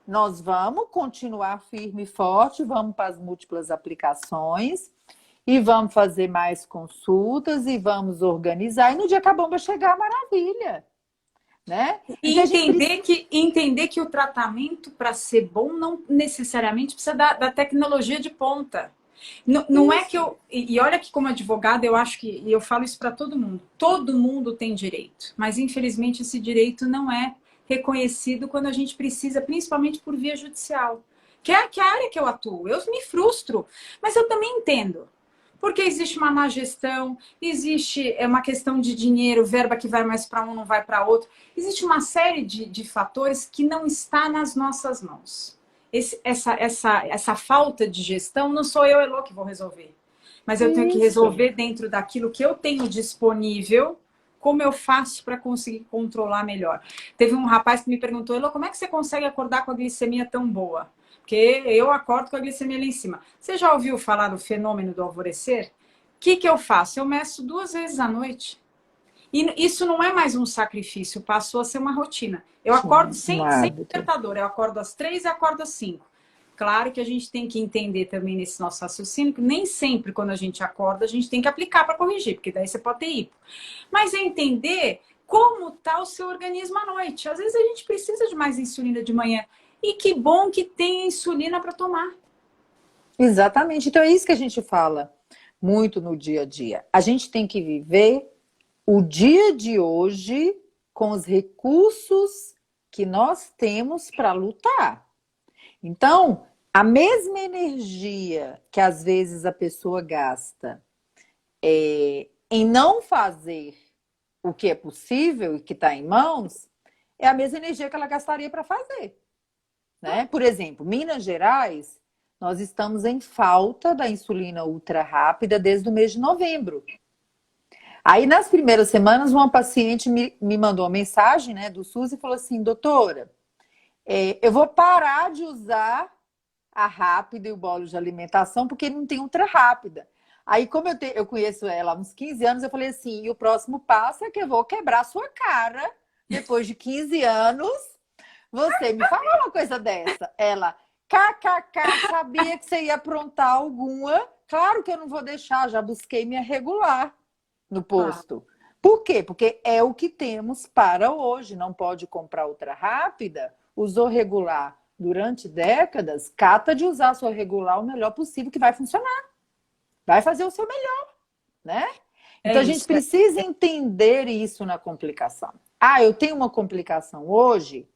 Nós vamos continuar firme e forte, vamos para as múltiplas aplicações e vamos fazer mais consultas e vamos organizar. E no dia que a bomba chegar, maravilha. Né? E Então a gente precisa... entender que o tratamento, para ser bom, não necessariamente precisa da tecnologia de ponta. Não, não é que Isso. eu. E olha que, como advogada, eu acho que. E eu falo isso para todo mundo. Todo mundo tem direito. Mas, infelizmente, esse direito não é reconhecido quando a gente precisa, principalmente por via judicial. Que é a área que eu atuo. Eu me frustro. Mas eu também entendo. Porque existe uma má gestão, existe uma questão de dinheiro, verba que vai mais para um, não vai para outro. Existe uma série de fatores que não está nas nossas mãos. Essa falta de gestão não sou eu, Elô, que vou resolver. Mas eu tenho que Isso. resolver dentro daquilo que eu tenho disponível, como eu faço para conseguir controlar melhor. Teve um rapaz que me perguntou, Elô, como é que você consegue acordar com a glicemia tão boa? Porque eu acordo com a glicemia lá em cima. Você já ouviu falar do fenômeno do alvorecer? O que eu faço? Eu meço 2 vezes à noite. E isso não é mais um sacrifício, passou a ser uma rotina. Eu acordo Sim, um sem hábito. despertador, eu acordo às 3 e acordo às 5. Claro que a gente tem que entender também nesse nosso raciocínio que nem sempre quando a gente acorda a gente tem que aplicar para corrigir, porque daí você pode ter hipo. Mas é entender como está o seu organismo à noite. Às vezes a gente precisa de mais insulina de manhã. E que bom que tem insulina para tomar. Exatamente. Então é isso que a gente fala muito no dia a dia. A gente tem que viver o dia de hoje com os recursos que nós temos para lutar. Então, a mesma energia que às vezes a pessoa gasta em não fazer o que é possível e que está em mãos, é a mesma energia que ela gastaria para fazer. Né? Por exemplo, Minas Gerais, nós estamos em falta da insulina ultra rápida desde o mês de novembro. Aí, nas primeiras semanas, uma paciente me mandou uma mensagem, né, do SUS e falou assim, doutora, eu vou parar de usar a rápida e o bolo de alimentação porque não tem ultra rápida. Aí, como eu conheço ela há uns 15 anos, eu falei assim, e o próximo passo é que eu vou quebrar a sua cara depois de 15 anos. Você me falou uma coisa dessa. Ela, kkk, sabia que você ia aprontar alguma. Claro que eu não vou deixar, já busquei minha regular no Claro. posto. Por quê? Porque é o que temos para hoje. Não pode comprar ultra rápida, usou regular durante décadas, cata de usar a sua regular o melhor possível, que vai funcionar. Vai fazer o seu melhor, né? É Então a gente isso. precisa entender isso na complicação. Ah, eu tenho uma complicação hoje,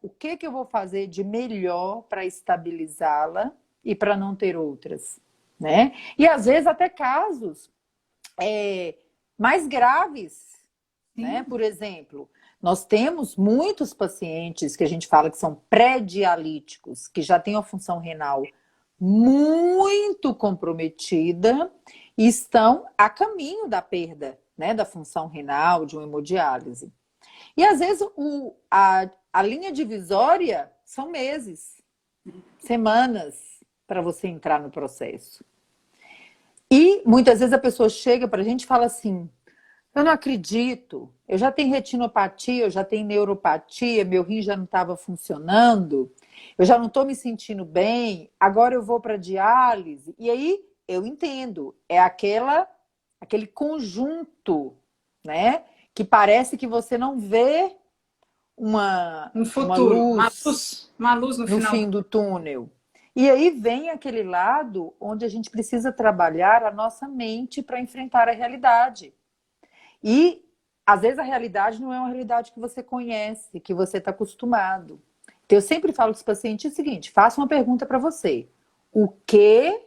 o que eu vou fazer de melhor para estabilizá-la e para não ter outras, né? E às vezes até casos mais graves, né? Sim. Por exemplo, nós temos muitos pacientes que a gente fala que são pré-dialíticos, que já têm uma função renal muito comprometida e estão a caminho da perda, né, da função renal, de uma hemodiálise. E às vezes a linha divisória são meses, semanas para você entrar no processo. E muitas vezes a pessoa chega para a gente e fala assim, eu não acredito, eu já tenho retinopatia, eu já tenho neuropatia, meu rim já não estava funcionando, eu já não estou me sentindo bem, agora eu vou para diálise. E aí eu entendo, é aquele conjunto, né? Que parece que você não vê Um uma futuro, luz uma luz no no final. fim do túnel. E aí vem aquele lado onde a gente precisa trabalhar a nossa mente para enfrentar a realidade. E às vezes a realidade não é uma realidade que você conhece, que você está acostumado. Então eu sempre falo para os pacientes o seguinte, faça uma pergunta para você. O que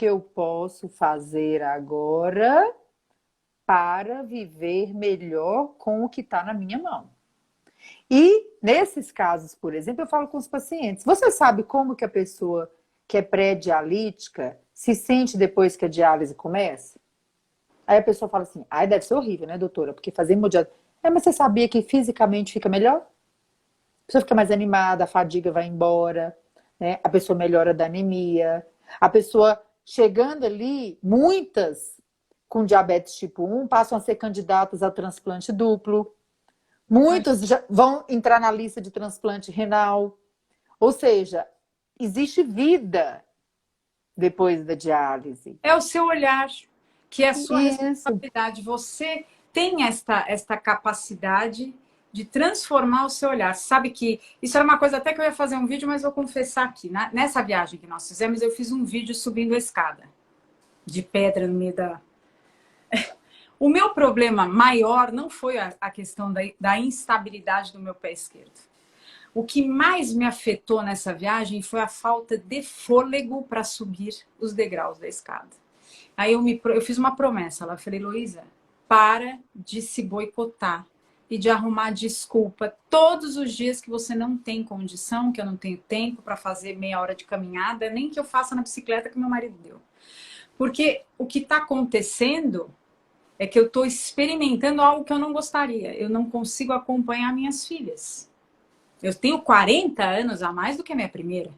eu posso fazer agora para viver melhor com o que está na minha mão? E nesses casos, por exemplo, eu falo com os pacientes, você sabe como que a pessoa que é pré-dialítica se sente depois que a diálise começa? Aí a pessoa fala assim, ai, deve ser horrível, né, doutora? Porque fazer hemodiálise... mas você sabia que fisicamente fica melhor? A pessoa fica mais animada, a fadiga vai embora, né? A pessoa melhora da anemia. A pessoa chegando ali, muitas com diabetes tipo 1 passam a ser candidatas a transplante duplo. Muitos já vão entrar na lista de transplante renal. Ou seja, existe vida depois da diálise. É o seu olhar, que é a sua Isso. responsabilidade. Você tem esta capacidade de transformar o seu olhar. Sabe que isso era uma coisa até que eu ia fazer um vídeo, mas vou confessar aqui. Nessa viagem que nós fizemos, eu fiz um vídeo subindo a escada de pedra no meio da... O meu problema maior não foi a questão da instabilidade do meu pé esquerdo. O que mais me afetou nessa viagem foi a falta de fôlego para subir os degraus da escada. Aí eu fiz uma promessa. Ela falei, Heloísa, para de se boicotar e de arrumar desculpa todos os dias que você não tem condição, que eu não tenho tempo para fazer meia hora de caminhada, nem que eu faça na bicicleta que meu marido deu. Porque o que está acontecendo é que eu estou experimentando algo que eu não gostaria. Eu não consigo acompanhar minhas filhas. Eu tenho 40 anos a mais do que a minha primeira.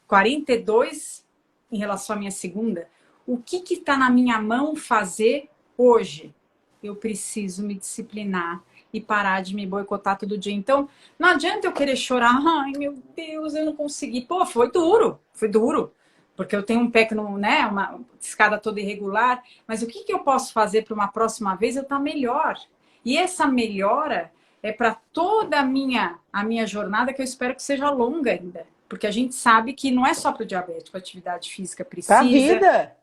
42 em relação à minha segunda. O que está na minha mão fazer hoje? Eu preciso me disciplinar e parar de me boicotar todo dia. Então, não adianta eu querer chorar. Ai, meu Deus, eu não consegui. Pô, foi duro. Foi duro. Porque eu tenho um pé que não, né? Uma escada toda irregular. Mas o que eu posso fazer para uma próxima vez eu estar melhor? E essa melhora é para toda a minha jornada, que eu espero que seja longa ainda. Porque a gente sabe que não é só para o diabético, a atividade física Pra precisa. vida.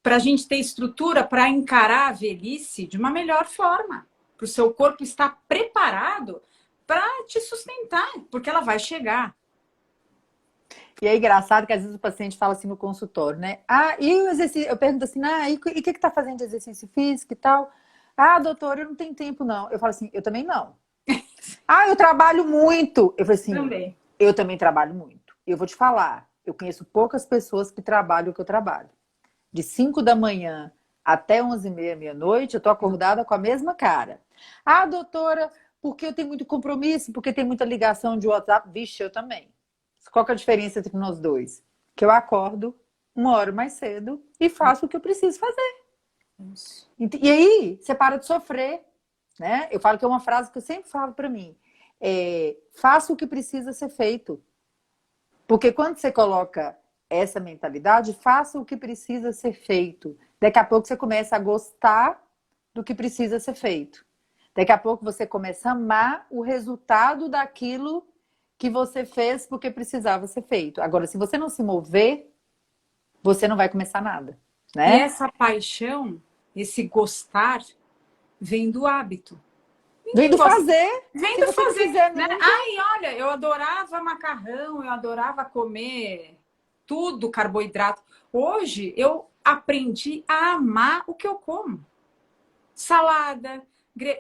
Para a gente ter estrutura para encarar a velhice de uma melhor forma. Para o seu corpo estar preparado para te sustentar, porque ela vai chegar. E é engraçado que às vezes o paciente fala assim no consultório, né? Ah, e o exercício? Eu pergunto assim, e o que tá fazendo de exercício físico e tal? Ah, doutor, eu não tenho tempo, não. Eu falo assim, eu também não. Ah, eu trabalho muito. Eu falo assim, Também. eu também trabalho muito. Eu vou te falar, eu conheço poucas pessoas que trabalham o que eu trabalho. De 5 da manhã até 11h30, meia-noite, eu tô acordada com a mesma cara. Ah, doutora, porque eu tenho muito compromisso, porque tem muita ligação de WhatsApp. Vixe, eu também. Qual que é a diferença entre nós dois? Que eu acordo uma hora mais cedo e faço o que eu preciso fazer. Isso. E aí, você para de sofrer, né? Eu falo que é uma frase que eu sempre falo para mim. Faça o que precisa ser feito. Porque quando você coloca essa mentalidade, faça o que precisa ser feito. Daqui a pouco você começa a gostar do que precisa ser feito. Daqui a pouco você começa a amar o resultado daquilo que você fez porque precisava ser feito. Agora, se você não se mover, você não vai começar nada, E né? essa paixão, esse gostar, vem do hábito. Vem Ninguém do gosta. fazer. Vem Se do você não fazer, fizer né? nunca, Ai, olha, eu adorava macarrão, eu adorava comer tudo carboidrato. Hoje eu aprendi a amar o que eu como. Salada,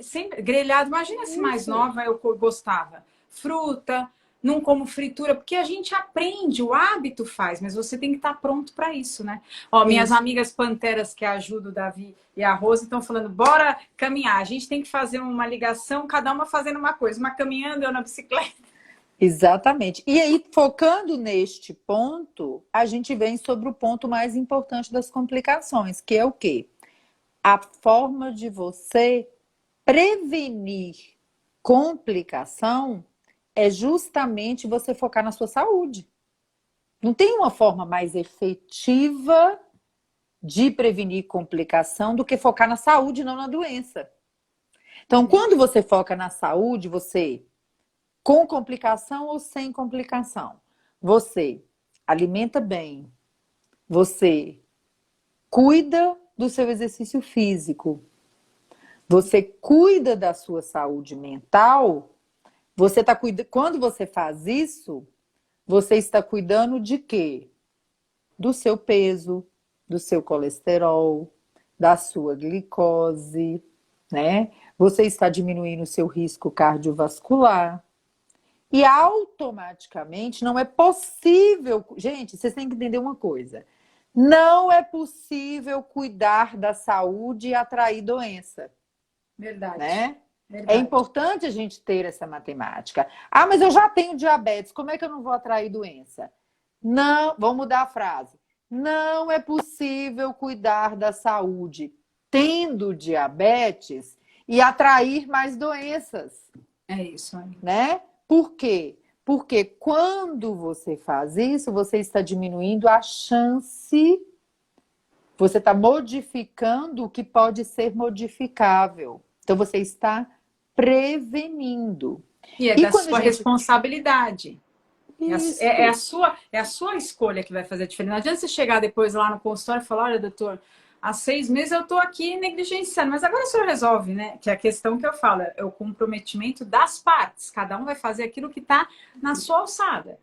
sempre, grelhado. Imagina se mais isso. nova eu gostava. Fruta, não como fritura, porque a gente aprende, o hábito faz, mas você tem que estar pronto para isso, né? Ó, minhas Isso. amigas panteras que ajudam o Davi e a Rose estão falando, bora caminhar. A gente tem que fazer uma ligação, cada uma fazendo uma coisa, uma caminhando, eu na bicicleta. Exatamente. E aí, focando neste ponto, a gente vem sobre o ponto mais importante das complicações, que é o quê? A forma de você prevenir complicação é justamente você focar na sua saúde. Não tem uma forma mais efetiva de prevenir complicação do que focar na saúde e não na doença. Então, quando você foca na saúde, você, com complicação ou sem complicação, você alimenta bem, você cuida do seu exercício físico, você cuida da sua saúde mental, você está cuidando. Quando você faz isso, você está cuidando de quê? Do seu peso, do seu colesterol, da sua glicose, né? Você está diminuindo o seu risco cardiovascular. E automaticamente não é possível. Gente, vocês têm que entender uma coisa. Não é possível cuidar da saúde e atrair doença, Verdade, né? É verdade. importante a gente ter essa matemática. Ah, mas eu já tenho diabetes, como é que eu não vou atrair doença? Não, vamos mudar a frase. Não é possível cuidar da saúde tendo diabetes e atrair mais doenças, É isso aí. né? Por quê? Porque quando você faz isso, você está diminuindo a chance, você está modificando o que pode ser modificável. Então, você está prevenindo. E é E da quando a sua gente. responsabilidade. É Isso. a sua escolha que vai fazer a diferença. Não adianta você chegar depois lá no consultório e falar, olha, doutor, há 6 meses eu estou aqui negligenciando, mas agora o senhor resolve, né? Que é a questão que eu falo, é o comprometimento das partes. Cada um vai fazer aquilo que está na sua alçada.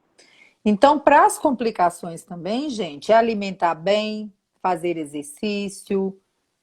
Então, para as complicações também, gente, é alimentar bem, fazer exercício,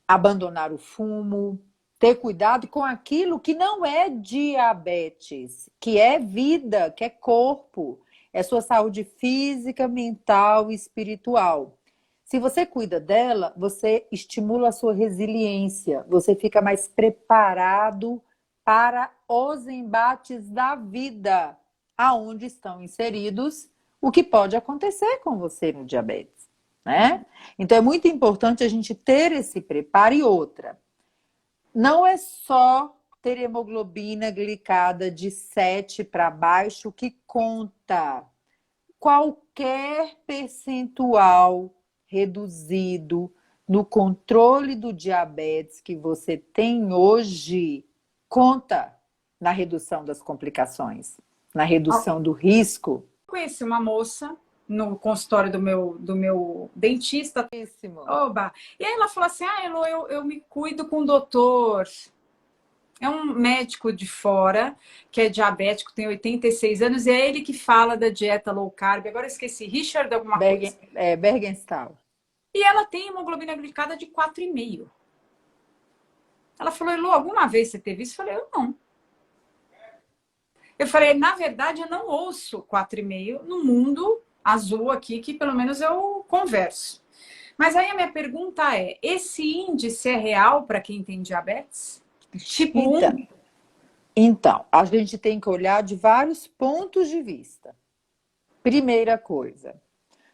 abandonar o fumo, ter cuidado com aquilo que não é diabetes, que é vida, que é corpo, é sua saúde física, mental e espiritual. Se você cuida dela, você estimula a sua resiliência, você fica mais preparado para os embates da vida, aonde estão inseridos o que pode acontecer com você no diabetes, né? Então é muito importante a gente ter esse preparo. E outra, não é só ter hemoglobina glicada de 7 para baixo que conta. Qualquer percentual reduzido no controle do diabetes que você tem hoje conta na redução das complicações, na redução do risco. Conheci uma moça no consultório do meu dentista. Oba! E aí ela falou assim, Elô, eu me cuido com o doutor. É um médico de fora, que é diabético, tem 86 anos, e é ele que fala da dieta low carb. Agora eu esqueci, Richard alguma coisa. Bergenstahl. E ela tem hemoglobina glicada de 4,5. Ela falou, Elô, alguma vez você teve isso? Eu falei, eu não. Eu falei, na verdade, eu não ouço 4,5 no mundo azul aqui, que pelo menos eu converso. Mas aí a minha pergunta é, esse índice é real para quem tem diabetes? Tipo 1? Então, a gente tem que olhar de vários pontos de vista. Primeira coisa,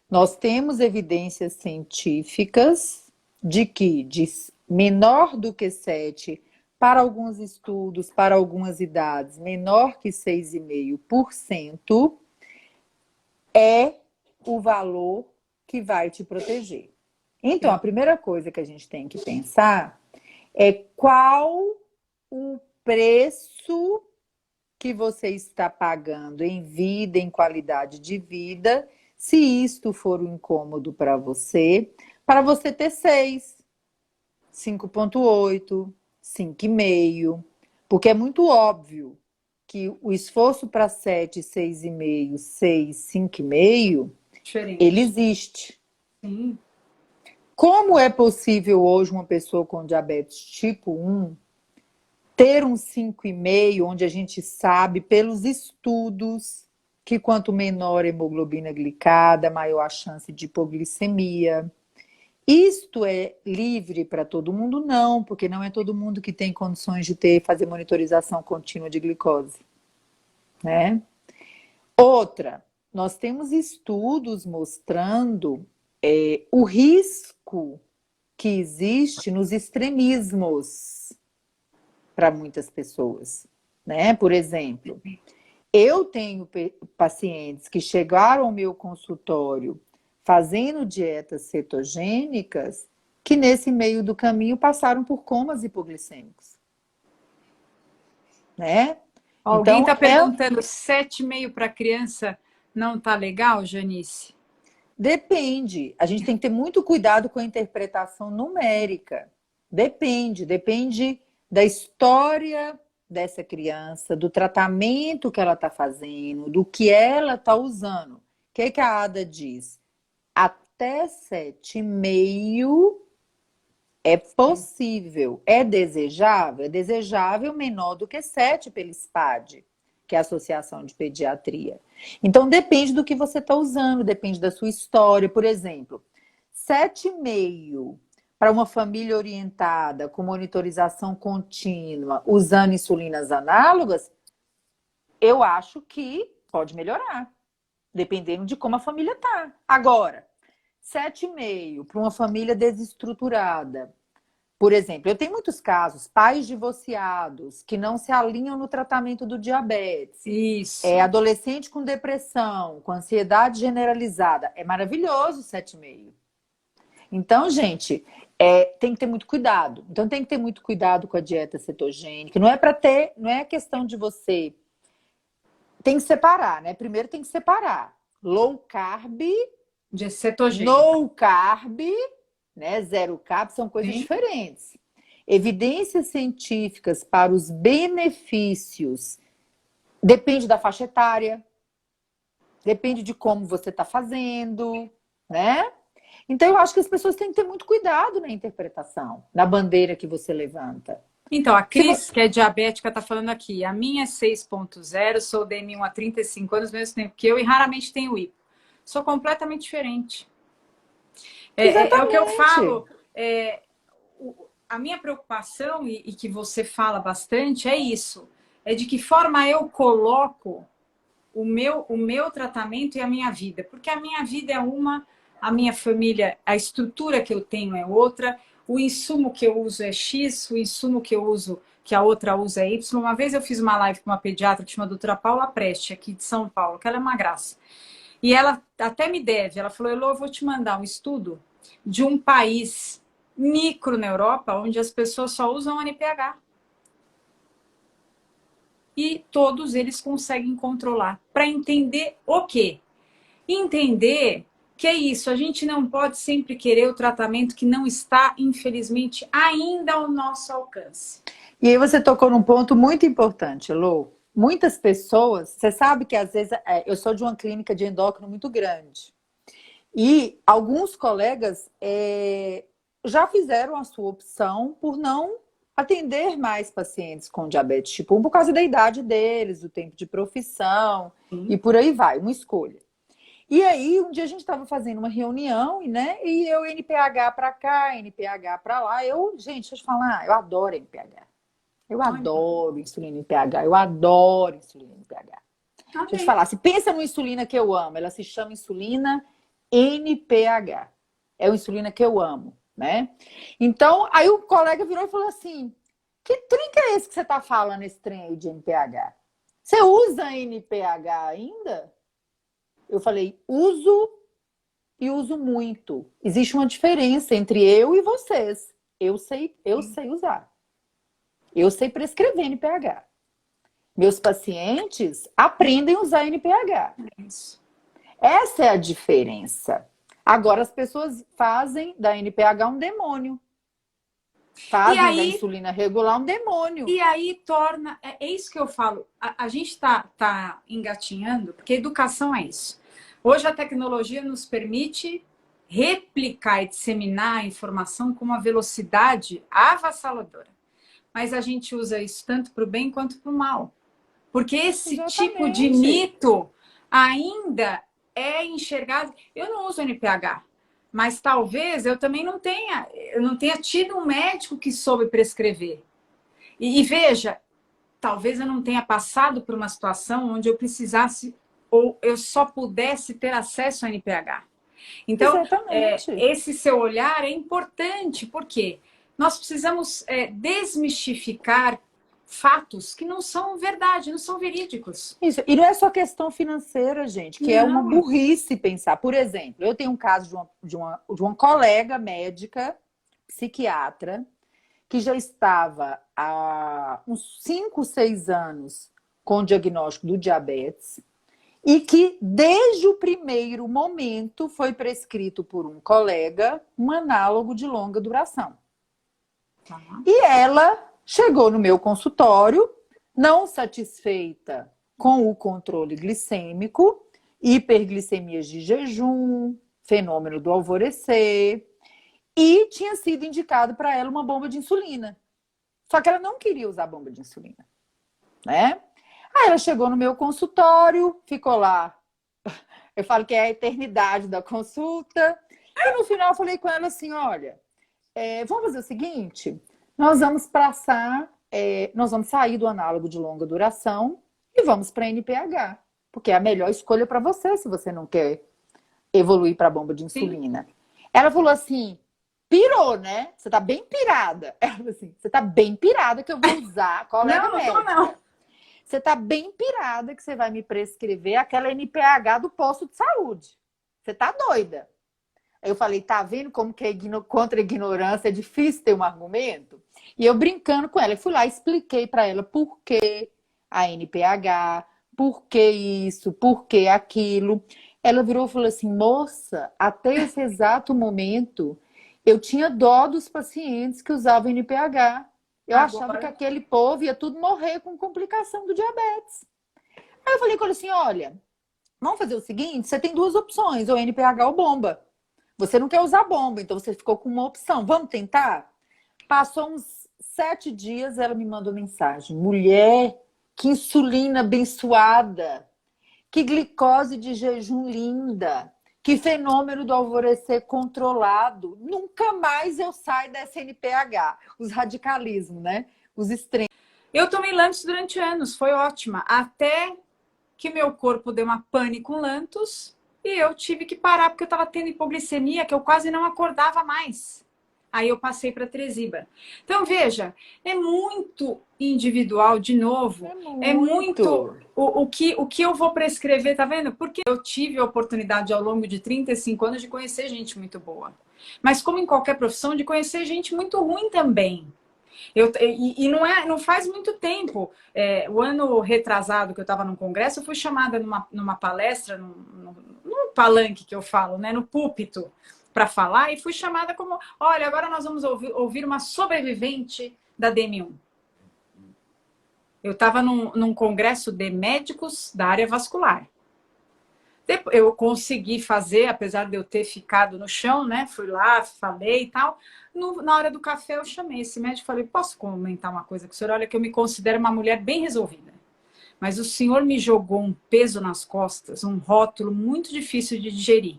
nós temos evidências científicas de que de menor do que 7, para alguns estudos, para algumas idades, menor que 6,5% é o valor que vai te proteger. Então, a primeira coisa que a gente tem que pensar é qual o preço que você está pagando em vida, em qualidade de vida, se isto for um incômodo para você ter 6, 5,8, 5,5, porque é muito óbvio que o esforço para 7, 6,5, 6, 5,5, ele existe. Sim. Como é possível hoje uma pessoa com diabetes tipo 1 ter um 5,5, onde a gente sabe pelos estudos que quanto menor a hemoglobina glicada, maior a chance de hipoglicemia. Isto é livre para todo mundo? Não, porque não é todo mundo que tem condições de fazer monitorização contínua de glicose, né? Outra, nós temos estudos mostrando o risco que existe nos extremismos para muitas pessoas, né? Por exemplo, eu tenho pacientes que chegaram ao meu consultório fazendo dietas cetogênicas que nesse meio do caminho passaram por comas hipoglicêmicos, né? Alguém Então, está perguntando, 7,5 para criança não tá legal, Janice? Depende. A gente tem que ter muito cuidado com a interpretação numérica. Depende da história dessa criança, do tratamento que ela está fazendo, do que ela está usando. O que a ADA diz? Até 7,5 é possível. É desejável? É desejável menor do que 7 pela SPAD, que é a Associação de Pediatria. Então, depende do que você está usando, depende da sua história. Por exemplo, 7,5 para uma família orientada, com monitorização contínua, usando insulinas análogas, eu acho que pode melhorar, dependendo de como a família está. Agora, 7,5 para uma família desestruturada. Por exemplo, eu tenho muitos casos, pais divorciados, que não se alinham no tratamento do diabetes. Isso. Adolescente com depressão, com ansiedade generalizada. É maravilhoso 7,5. Então, gente, tem que ter muito cuidado. Então, tem que ter muito cuidado com a dieta cetogênica. Não é questão de você... Tem que separar, né? Primeiro tem que separar. Low carb, de cetogênica. No carb, né? Zero carb, são coisas diferentes. Evidências científicas para os benefícios depende da faixa etária, depende de como você está fazendo, né? Então, eu acho que as pessoas têm que ter muito cuidado na interpretação, na bandeira que você levanta. Então, a Se Cris, que é diabética, está falando aqui. A minha é 6.0, sou DM1 há 35 anos, mesmo tempo que eu, e raramente tenho hipo. Sou completamente diferente. É o que eu Exatamente. falo. A minha preocupação, e que você fala bastante, é isso. É de que forma eu coloco o meu tratamento e a minha vida. Porque a minha vida é uma, a minha família, a estrutura que eu tenho é outra, o insumo que eu uso é X, o insumo que eu uso, que a outra usa é Y. Uma vez eu fiz uma live com uma pediatra que chama doutora Paula Preste, aqui de São Paulo, que ela é uma graça. E ela até me deve, ela falou, Elô, eu vou te mandar um estudo de um país micro na Europa, onde as pessoas só usam NPH. E todos eles conseguem controlar. Para entender o quê? Entender que é isso, a gente não pode sempre querer o tratamento que não está, infelizmente, ainda ao nosso alcance. E aí você tocou num ponto muito importante, Lô. Muitas pessoas, você sabe que às vezes eu sou de uma clínica de endócrino muito grande. E alguns colegas já fizeram a sua opção por não atender mais pacientes com diabetes tipo 1 por causa da idade deles, do tempo de profissão e por aí vai, uma escolha. E aí, um dia a gente estava fazendo uma reunião, né? E eu NPH para cá, NPH para lá. Gente, deixa eu te falar, eu adoro NPH. Eu adoro insulina NPH, eu adoro insulina NPH. Deixa eu te falar, se pensa numa insulina que eu amo, ela se chama insulina NPH. É uma insulina que eu amo, né? Então, aí o colega virou e falou assim, que trem que é esse que você tá falando, esse trem aí de NPH? Você usa NPH ainda? Eu falei, uso e uso muito. Existe uma diferença entre eu e vocês. Eu sei usar. Eu sei prescrever NPH. Meus pacientes aprendem a usar NPH. Essa é a diferença. Agora as pessoas fazem da NPH um demônio. Fazem da insulina regular um demônio. E aí torna... É isso que eu falo. A gente está engatinhando, porque educação é isso. Hoje a tecnologia nos permite replicar e disseminar a informação com uma velocidade avassaladora. Mas a gente usa isso tanto para o bem quanto para o mal. Porque esse tipo de mito ainda é enxergado... Eu não uso NPH, mas talvez eu também não tenha tido um médico que soube prescrever. E veja, talvez eu não tenha passado por uma situação onde eu precisasse ou eu só pudesse ter acesso ao NPH. Então, esse seu olhar é importante, porque nós precisamos desmistificar fatos que não são verdade, não são verídicos. Isso, e não é só questão financeira, gente, que é uma burrice pensar. Por exemplo, eu tenho um caso de uma colega médica, psiquiatra, que já estava há uns 5, 6 anos com o diagnóstico do diabetes e que, desde o primeiro momento, foi prescrito por um colega um análogo de longa duração. E ela chegou no meu consultório, não satisfeita com o controle glicêmico, hiperglicemias de jejum, fenômeno do alvorecer, e tinha sido indicado para ela uma bomba de insulina. Só que ela não queria usar bomba de insulina, né? Aí ela chegou no meu consultório, ficou lá. Eu falo que é a eternidade da consulta. E no final eu falei com ela assim, olha, vamos fazer o seguinte, nós vamos nós vamos sair do análogo de longa duração e vamos para NPH, porque é a melhor escolha para você, se você não quer evoluir para a bomba de insulina. Sim. Ela falou assim, pirou, né? Você tá bem pirada. Ela falou assim, você tá bem pirada que eu vou usar colega médica. Não. Você tá bem pirada que você vai me prescrever aquela NPH do posto de saúde. Você tá doida. Aí eu falei, tá vendo como que contra a ignorância é difícil ter um argumento? E eu brincando com ela, eu fui lá e expliquei para ela por que a NPH, por que isso, por que aquilo. Ela virou e falou assim, moça, até esse exato momento, eu tinha dó dos pacientes que usavam NPH. Eu achava que aquele povo ia tudo morrer com complicação do diabetes. Aí eu falei com ela assim, olha, vamos fazer o seguinte, você tem 2 opções, ou NPH ou bomba. Você não quer usar bomba, então você ficou com uma opção. Vamos tentar? Passou uns 7 dias, ela me mandou mensagem. Mulher, que insulina abençoada. Que glicose de jejum linda. Que fenômeno do alvorecer controlado. Nunca mais eu saio da SNPH. Os radicalismos, né? Os extremos. Eu tomei Lantus durante anos, foi ótima. Até que meu corpo deu uma pane com Lantus e eu tive que parar porque eu estava tendo hipoglicemia que eu quase não acordava mais. Aí eu passei para Tresiba. Então, veja, é muito individual, de novo. É muito o que eu vou prescrever, tá vendo? Porque eu tive a oportunidade ao longo de 35 anos de conhecer gente muito boa. Mas como em qualquer profissão, de conhecer gente muito ruim também. Não faz muito tempo. O ano retrasado que eu estava num congresso, eu fui chamada numa palestra, num palanque que eu falo, né, no púlpito, para falar, e fui chamada como: olha, agora nós vamos ouvir uma sobrevivente da DM1. Eu estava num congresso de médicos da área vascular. Eu consegui fazer, apesar de eu ter ficado no chão, né? Fui lá, falei e tal. Na hora do café, eu chamei esse médico e falei: posso comentar uma coisa com o senhor? Olha, que eu me considero uma mulher bem resolvida. Mas o senhor me jogou um peso nas costas, um rótulo muito difícil de digerir.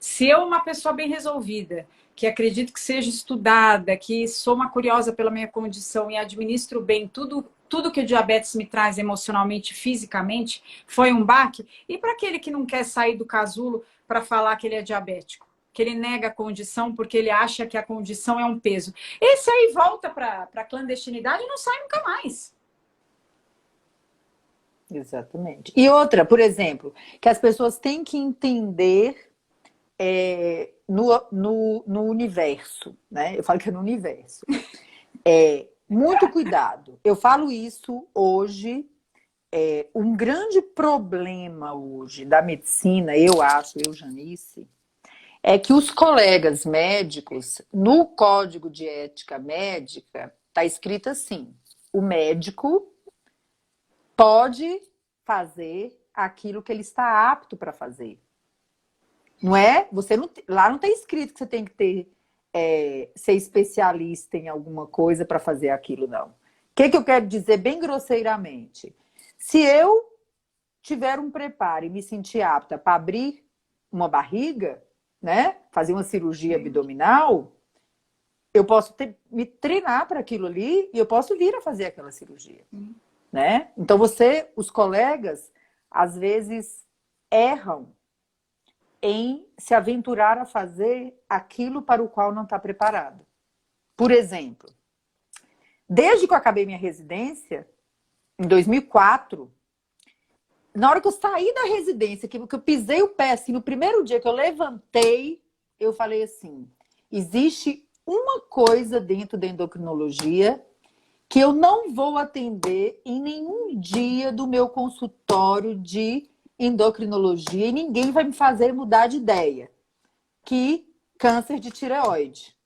Se eu, uma pessoa bem resolvida, que acredito que seja estudada, que sou uma curiosa pela minha condição e administro bem tudo que o diabetes me traz emocionalmente, fisicamente, foi um baque. E para aquele que não quer sair do casulo para falar que ele é diabético? Que ele nega a condição porque ele acha que a condição é um peso. Esse aí volta para a clandestinidade e não sai nunca mais. Exatamente. E outra, por exemplo, que as pessoas têm que entender no universo, né? Eu falo que é no universo. Muito cuidado. Eu falo isso hoje. Um grande problema hoje da medicina, eu acho, Janice, é que os colegas médicos, no Código de Ética Médica, está escrito assim: o médico pode fazer aquilo que ele está apto para fazer. Não é? Lá não está escrito que você tem que ser especialista em alguma coisa para fazer aquilo, não. O que eu quero dizer bem grosseiramente? Se eu tiver um preparo e me sentir apta para abrir uma barriga, né, fazer uma cirurgia abdominal, eu posso me treinar para aquilo ali e eu posso vir a fazer aquela cirurgia, né? Então os colegas, às vezes erram em se aventurar a fazer aquilo para o qual não está preparado. Por exemplo, desde que eu acabei minha residência, em 2004, na hora que eu saí da residência, que eu pisei o pé, assim, no primeiro dia que eu levantei, eu falei assim: existe uma coisa dentro da endocrinologia que eu não vou atender em nenhum dia do meu consultório de endocrinologia e ninguém vai me fazer mudar de ideia, que câncer de tireoide.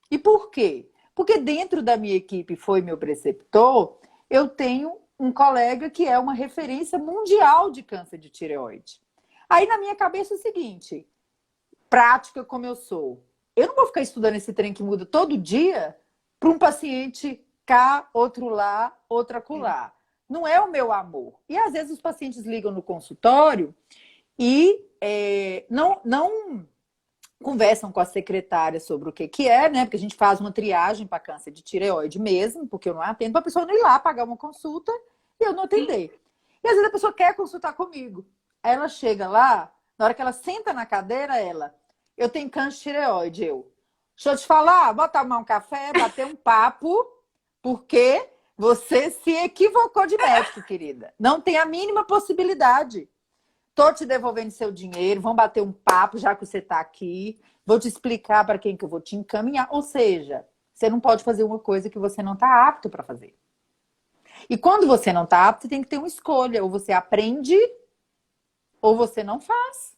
E por quê? Porque dentro da minha equipe, foi meu preceptor, eu tenho um colega que é uma referência mundial de câncer de tireoide. Aí na minha cabeça é o seguinte: prática como eu sou, eu não vou ficar estudando esse trem que muda todo dia para um paciente cá, outro lá, outro acolá. Não é o meu amor. E às vezes os pacientes ligam no consultório e não conversam com a secretária sobre o que é, né? Porque a gente faz uma triagem para câncer de tireoide mesmo, porque eu não atendo, para a pessoa não ir lá pagar uma consulta e eu não atender. E às vezes a pessoa quer consultar comigo. Aí ela chega lá, na hora que ela senta na cadeira, eu tenho câncer de tireoide, deixa eu te falar, bora tomar um café, bater um papo, porque você se equivocou de médico, querida. Não tem a mínima possibilidade. Tô te devolvendo seu dinheiro, vamos bater um papo, já que você está aqui. Vou te explicar para quem que eu vou te encaminhar. Ou seja, você não pode fazer uma coisa que você não está apto para fazer. E quando você não está apto, você tem que ter uma escolha. Ou você aprende, ou você não faz.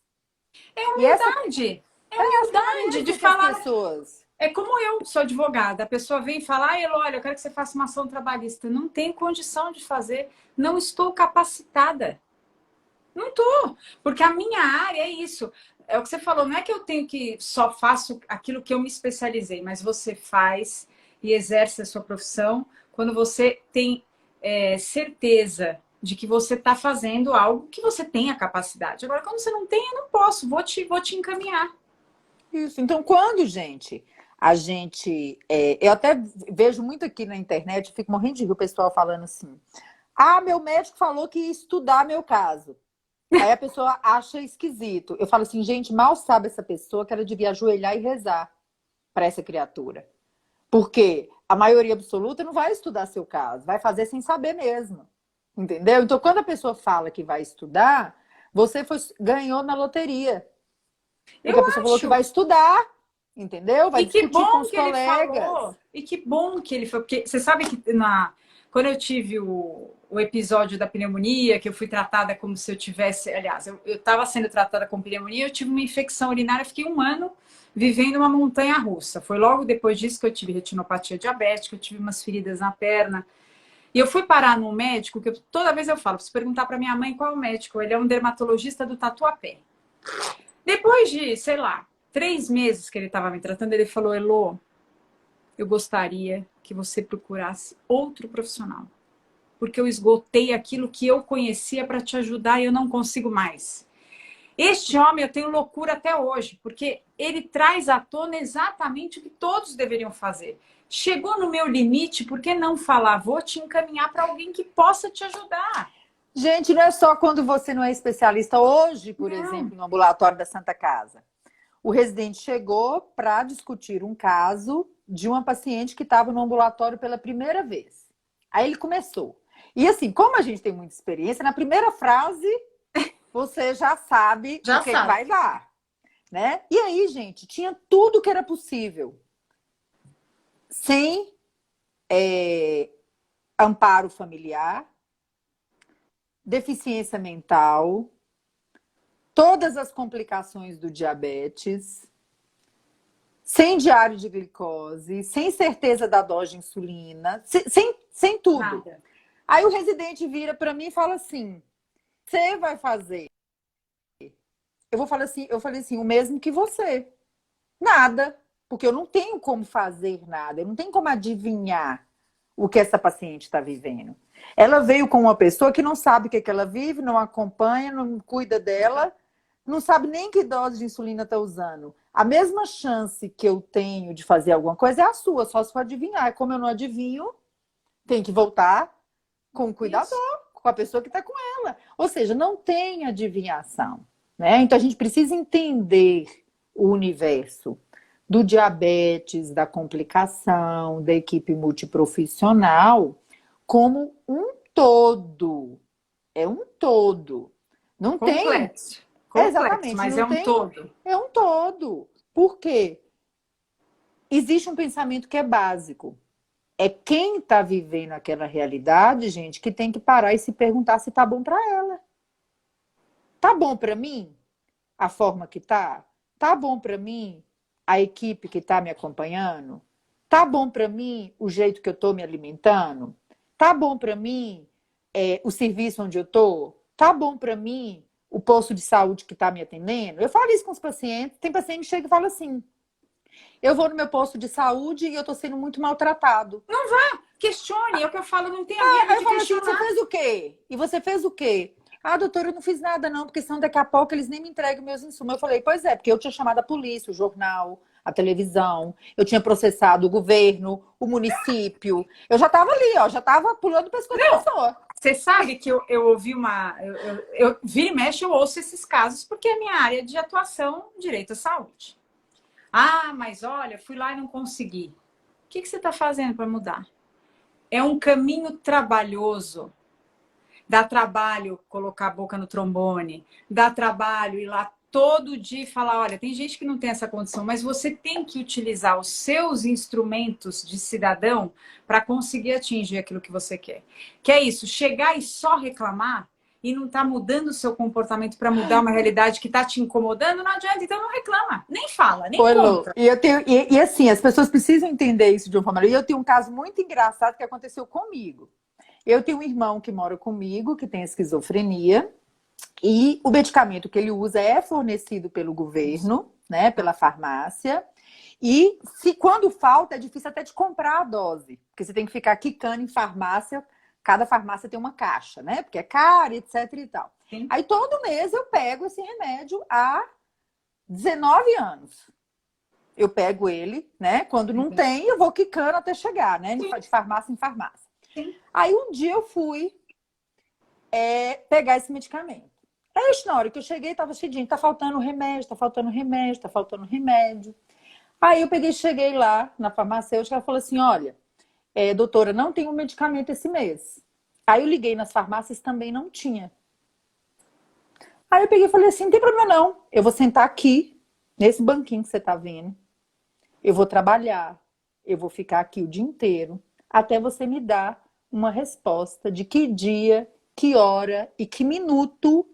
É humildade. É humildade de falar. Pessoas... É como eu sou advogada. A pessoa vem e fala: olha, eu quero que você faça uma ação trabalhista. Não tenho condição de fazer. Não estou capacitada. Não estou. Porque a minha área é isso. é o que você falou, não é que eu tenho que só faço aquilo que eu me especializei, mas você faz e exerce a sua profissão quando você tem certeza de que você está fazendo algo que você tem a capacidade. Agora, quando você não tem, eu não posso, vou te encaminhar. Isso. Então, quando, gente, a gente. Eu até vejo muito aqui na internet, eu fico morrendo de rir o pessoal falando assim: ah, meu médico falou que ia estudar meu caso. Aí a pessoa acha esquisito. Eu falo assim, gente, mal sabe essa pessoa que ela devia ajoelhar e rezar para essa criatura. Porque a maioria absoluta não vai estudar seu caso, vai fazer sem saber mesmo. Entendeu? Então, quando a pessoa fala que vai estudar, você ganhou na loteria. Porque a Eu pessoa falou que acho. vai estudar, entendeu? Vai E que discutir com bom os que ele colegas. falou. E que bom que ele foi. Porque você sabe que quando eu tive o episódio da pneumonia, que eu fui tratada como se eu tivesse. Aliás, eu estava sendo tratada com pneumonia, eu tive uma infecção urinária, fiquei 1 ano vivendo uma montanha russa. Foi logo depois disso que eu tive retinopatia diabética, eu tive umas feridas na perna. E eu fui parar num médico, que toda vez eu falo, preciso perguntar para minha mãe qual é o médico. Ele é um dermatologista do Tatuapé. Depois de, sei lá, 3 meses que ele estava me tratando, ele falou: Elô, eu gostaria que você procurasse outro profissional. Porque eu esgotei aquilo que eu conhecia para te ajudar e eu não consigo mais. Este homem eu tenho loucura até hoje, porque ele traz à tona exatamente o que todos deveriam fazer. Chegou no meu limite, por que não falar? Vou te encaminhar para alguém que possa te ajudar. Gente, não é só quando você não é especialista. Hoje, por Não. exemplo, no ambulatório da Santa Casa, o residente chegou para discutir um caso de uma paciente que estava no ambulatório pela primeira vez. Aí ele começou. E assim, como a gente tem muita experiência, na primeira frase você já sabe Já o que sabe. vai dar, né? E aí, gente, tinha tudo que era possível. Sem amparo familiar, deficiência mental, todas as complicações do diabetes, sem diário de glicose, sem certeza da dose de insulina, sem tudo. Nada. Aí o residente vira para mim e fala assim: você vai fazer? Eu falei assim, o mesmo que você. Nada, porque eu não tenho como fazer nada, eu não tenho como adivinhar o que essa paciente está vivendo. Ela veio com uma pessoa que não sabe o que ela vive, não acompanha, não cuida dela, não sabe nem que dose de insulina está usando. A mesma chance que eu tenho de fazer alguma coisa é a sua, só se for adivinhar. Como eu não adivinho, tem que voltar com o cuidador, com a pessoa que está com ela. Ou seja, não tem adivinhação, né? Então a gente precisa entender o universo do diabetes, da complicação, da equipe multiprofissional como um todo. É um todo. Não tem. Complexo. Complexo, Exatamente, mas é não um tem. todo. É um todo. Por quê? Existe um pensamento que é básico. É quem está vivendo aquela realidade, gente, que tem que parar e se perguntar se tá bom para ela. Tá bom para mim a forma que tá? Tá bom para mim a equipe que está me acompanhando? Tá bom para mim o jeito que eu estou me alimentando? Tá bom para mim o serviço onde eu estou? Tá bom para mim o posto de saúde que está me atendendo? Eu falo isso com os pacientes. Tem paciente que chega e fala assim: eu vou no meu posto de saúde e eu estou sendo muito maltratado. Questione, é o que eu falo, não tenha medo Aí eu de falo assim: você questionar. fez o quê? E você fez o quê? Ah, doutora, eu não fiz nada não, porque senão daqui a pouco eles nem me entregam meus insumos. Eu falei: pois é, porque eu tinha chamado a polícia, o jornal, a televisão, eu tinha processado o governo, o município. Eu já estava ali, ó, já estava pulando o pescoço da Não, pessoa. você sabe que eu ouvi uma. Eu vira e mexe, eu ouço esses casos, porque é minha área de atuação, direito à saúde. Ah, mas olha, fui lá e não consegui. O que você está fazendo para mudar? É um caminho trabalhoso. Dá trabalho colocar a boca no trombone, dá trabalho ir lá todo dia e falar: olha, tem gente que não tem essa condição, mas você tem que utilizar os seus instrumentos de cidadão para conseguir atingir aquilo que você quer. Que é isso, chegar e só reclamar e não tá mudando o seu comportamento para mudar uma realidade que tá te incomodando, não adianta, então não reclama, nem fala, nem Oi, Lu. conta. E eu tenho, e assim, as pessoas precisam entender isso de uma forma. E eu tenho um caso muito engraçado que aconteceu comigo. Eu tenho um irmão que mora comigo, que tem esquizofrenia, E o medicamento que ele usa é fornecido pelo governo, né, pela farmácia. E se quando falta, é difícil até de comprar a dose, porque você tem que ficar quicando em farmácia, cada farmácia tem uma caixa, né? Porque é caro, etc e tal. Sim. Aí todo mês eu pego esse remédio há 19 anos. Eu pego ele, né? Quando não tem, eu vou quicando até chegar, né? De farmácia em farmácia. Sim. Aí um dia eu fui pegar esse medicamento. Aí, na hora que eu cheguei, tava cheinho, tá faltando remédio, tá faltando remédio, tá faltando remédio. Aí eu peguei, cheguei lá na farmacêutica, ela falou assim, olha, doutora, não tem um medicamento esse mês. Aí eu liguei nas farmácias, também não tinha. Aí eu peguei e falei assim, não tem problema não, eu vou sentar aqui, nesse banquinho que você tá vendo, eu vou trabalhar, eu vou ficar aqui o dia inteiro, até você me dar uma resposta de que dia, que hora e que minuto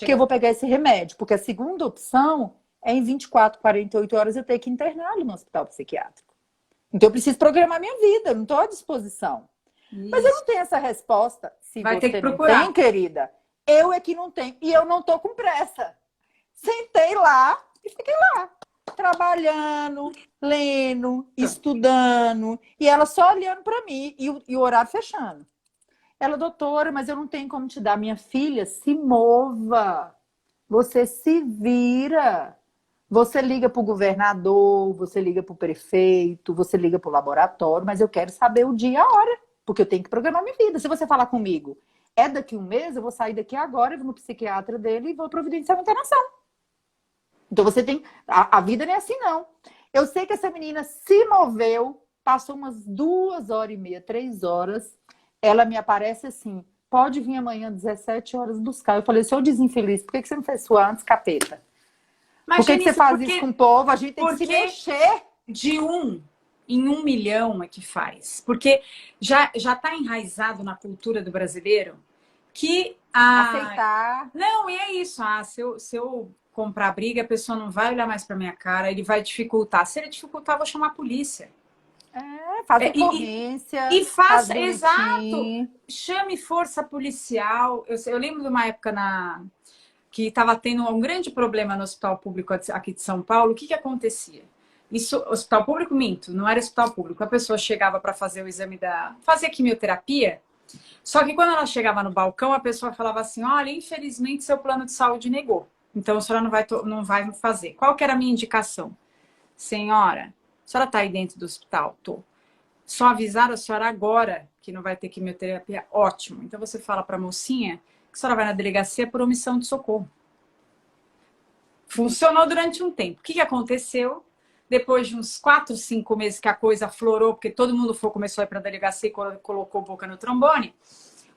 que eu vou pegar esse remédio. Porque a segunda opção é em 24, 48 horas eu ter que interná-lo no hospital psiquiátrico. Então eu preciso programar minha vida, eu não estou à disposição. Isso. Mas eu não tenho essa resposta. Se vai você ter que não procurar. tem, querida, eu é que não tenho. E eu não estou com pressa. Sentei lá e fiquei lá, trabalhando, lendo, estudando. E ela só olhando para mim e o horário fechando. Ela, doutora, mas eu não tenho como te dar. Minha filha, se mova. Você se vira. Você liga para o governador, você liga para o prefeito, você liga para o laboratório, mas eu quero saber o dia e a hora, porque eu tenho que programar minha vida. Se você falar comigo, é daqui um mês, eu vou sair daqui agora, eu vou no psiquiatra dele e vou providenciar uma internação. Então você tem... A vida não é assim, não. Eu sei que essa menina se moveu, passou umas 2h30, 3 horas, ela me aparece assim, pode vir amanhã, 17 horas buscar. Eu falei, seu desinfeliz, por que você não fez isso antes, capeta? Mas, por que Janice, você faz isso com o povo? A gente tem que se mexer. De 1 em 1 milhão é que faz. Porque já está enraizado na cultura do brasileiro que aceitar. Não, e é isso. Se eu comprar briga, a pessoa não vai olhar mais para minha cara, ele vai dificultar. Se ele dificultar, eu vou chamar a polícia. Faz ocorrência. E faça, exato. Chame força policial. Eu lembro de uma época que estava tendo um grande problema no hospital público aqui de São Paulo. O que acontecia? Isso, hospital público, minto, não era hospital público. A pessoa chegava para fazer o exame fazer quimioterapia. Só que quando ela chegava no balcão, a pessoa falava assim, olha, infelizmente seu plano de saúde negou. Então a senhora não vai fazer. Qual que era a minha indicação? Senhora, a senhora está aí dentro do hospital? Tô. Só avisaram a senhora agora que não vai ter quimioterapia? Ótimo. Então você fala para a mocinha que a senhora vai na delegacia por omissão de socorro. Funcionou durante um tempo. O que aconteceu? Depois de uns 4, 5 meses que a coisa aflorou, porque todo mundo começou a ir para a delegacia e colocou boca no trombone,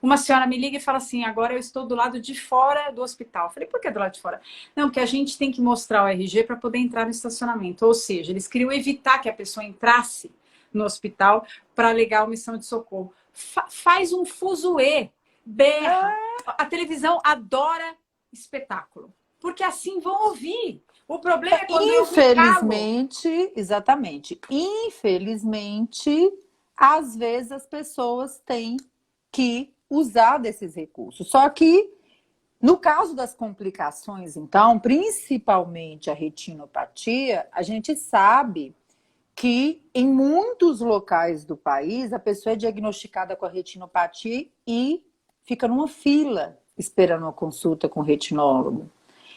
uma senhora me liga e fala assim, agora eu estou do lado de fora do hospital. Eu falei, por que do lado de fora? Não, porque a gente tem que mostrar o RG para poder entrar no estacionamento. Ou seja, eles queriam evitar que a pessoa entrasse no hospital para alegar omissão de socorro. Faz um fuzuê, berra. A televisão adora espetáculo, porque assim vão ouvir. O problema é quando infelizmente, eu me calo. Exatamente. Infelizmente, às vezes as pessoas têm que usar desses recursos. Só que, no caso das complicações, então, principalmente a retinopatia, a gente sabe que em muitos locais do país a pessoa é diagnosticada com a retinopatia e fica numa fila esperando uma consulta com o retinólogo.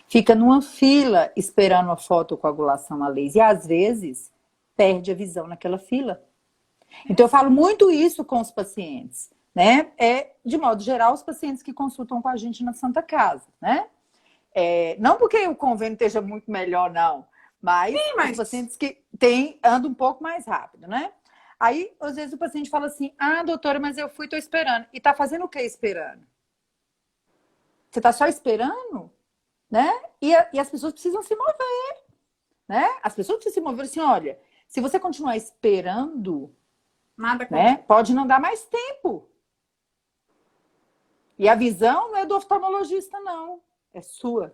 Fica numa fila esperando a fotocoagulação a laser. E às vezes perde a visão naquela fila. Então eu falo muito isso com os pacientes, né? De modo geral, os pacientes que consultam com a gente na Santa Casa, né? Não porque o convênio esteja muito melhor, não. Mas os pacientes que andam um pouco mais rápido, né? Aí, às vezes, o paciente fala assim, doutora, mas eu estou esperando. E tá fazendo o que esperando? Você tá só esperando? Né? E as pessoas precisam se mover. Né? As pessoas precisam se mover assim, olha, se você continuar esperando, né, pode não dar mais tempo. E a visão não é do oftalmologista, não. É sua.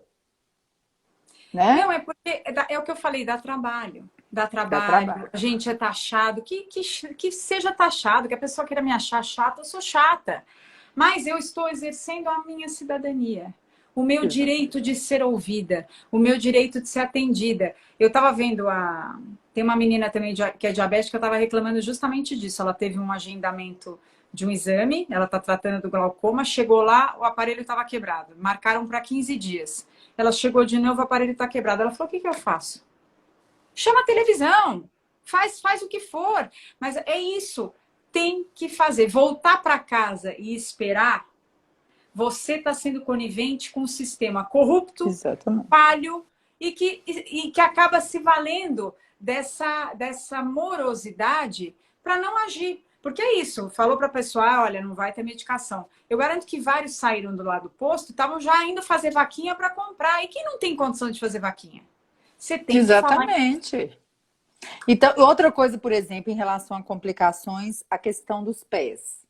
Né? Não, é porque é o que eu falei, dá trabalho. Dá trabalho. A gente é taxado, que seja taxado, que a pessoa queira me achar chata, eu sou chata. Mas eu estou exercendo a minha cidadania. o meu direito de ser ouvida, o meu direito de ser atendida. Eu estava vendo tem uma menina também que é diabética, eu estava reclamando justamente disso. Ela teve um agendamento de um exame, ela está tratando do glaucoma, chegou lá, o aparelho estava quebrado. Marcaram para 15 dias. Ela chegou de novo, o aparelho está quebrado. Ela falou, o que eu faço? Chama a televisão, faz o que for. Mas é isso, tem que fazer. Voltar para casa e esperar, você está sendo conivente com um sistema corrupto, Exatamente. falho, e que acaba se valendo dessa morosidade para não agir. Porque é isso, falou para a pessoa, olha, não vai ter medicação. Eu garanto que vários saíram do lado do posto, estavam já indo fazer vaquinha para comprar. E quem não tem condição de fazer vaquinha? Você tem que falar. Exatamente. Então, outra coisa, por exemplo, em relação a complicações, a questão dos pés.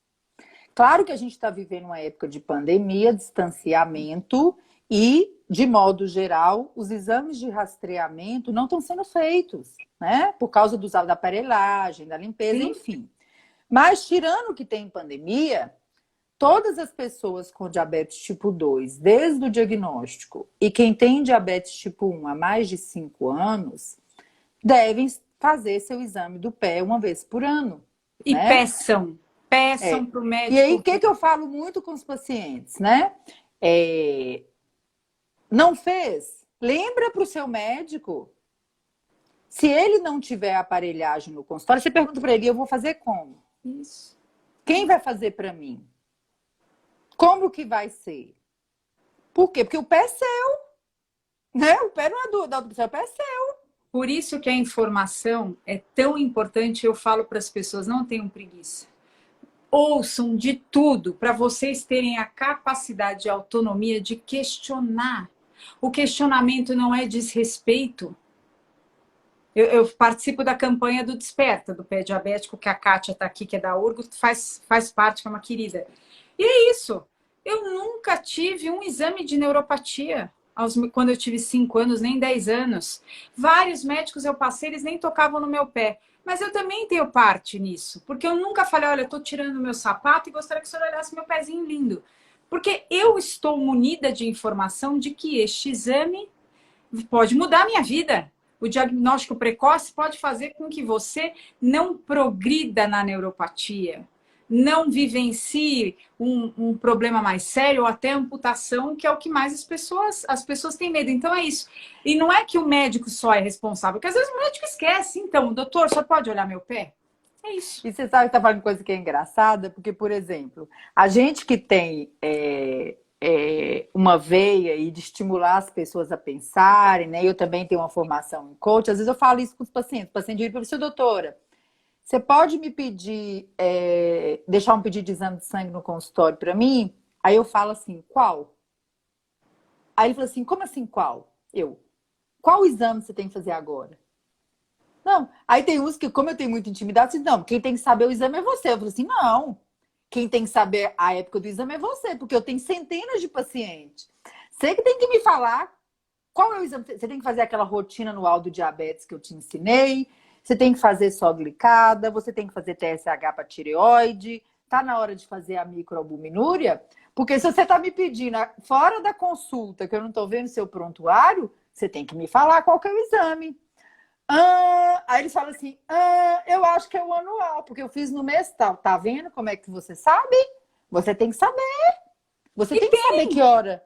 Claro que a gente está vivendo uma época de pandemia, distanciamento e, de modo geral, os exames de rastreamento não estão sendo feitos, né? Por causa da aparelhagem, da limpeza, Sim. enfim. Mas, tirando que tem pandemia, todas as pessoas com diabetes tipo 2, desde o diagnóstico, e quem tem diabetes tipo 1 há mais de 5 anos, devem fazer seu exame do pé uma vez por ano. E né? peçam para o médico. E aí, o que eu falo muito com os pacientes, né? Não fez? Lembra para o seu médico. Se ele não tiver aparelhagem no consultório, você pergunta para ele, eu vou fazer como? Isso. Quem vai fazer para mim? Como que vai ser? Por quê? Porque o pé é seu. Né? O pé não é da outra pessoa, o pé é seu. Por isso que a informação é tão importante. Eu falo para as pessoas, não tenham preguiça. Ouçam de tudo para vocês terem a capacidade de autonomia de questionar. O questionamento não é desrespeito. Eu participo da campanha do Desperta, do Pé Diabético, que a Kátia está aqui, que é da Urgo, faz parte, que é uma querida. E é isso. Eu nunca tive um exame de neuropatia quando eu tive 5 anos, nem 10 anos. Vários médicos eu passei, eles nem tocavam no meu pé. Mas eu também tenho parte nisso, porque eu nunca falei, olha, eu estou tirando o meu sapato e gostaria que o senhor olhasse meu pezinho lindo. Porque eu estou munida de informação de que este exame pode mudar a minha vida. O diagnóstico precoce pode fazer com que você não progrida na neuropatia, não vivencie um problema mais sério ou até amputação, que é o que mais as pessoas têm medo. Então é isso. E não é que o médico só é responsável, porque às vezes o médico esquece. Então, doutor, só pode olhar meu pé? É isso. E você sabe que tá falando coisa que é engraçada, porque, por exemplo, a gente que tem uma veia aí de estimular as pessoas a pensarem, né? Eu também tenho uma formação em coach, às vezes eu falo isso com os pacientes. O paciente diz para você, doutora, você pode me pedir, deixar um pedido de exame de sangue no consultório para mim? Aí eu falo assim, qual? Aí ele fala assim, como assim qual? Qual exame você tem que fazer agora? Não. Aí tem uns que, como eu tenho muita intimidade, assim, não, quem tem que saber o exame é você. Eu falo assim, não. Quem tem que saber a época do exame é você, porque eu tenho centenas de pacientes. Você que tem que me falar qual é o exame. Você tem que fazer aquela rotina anual do diabetes que eu te ensinei. Você tem que fazer só glicada, você tem que fazer TSH para tireoide. Tá na hora de fazer a microalbuminúria? Porque se você tá me pedindo fora da consulta, que eu não tô vendo seu prontuário, você tem que me falar qual que é o exame. Aí eles falam assim, eu acho que é o anual, porque eu fiz no mês tal. Tá vendo como é que você sabe? Você tem que saber. Você tem que saber que hora.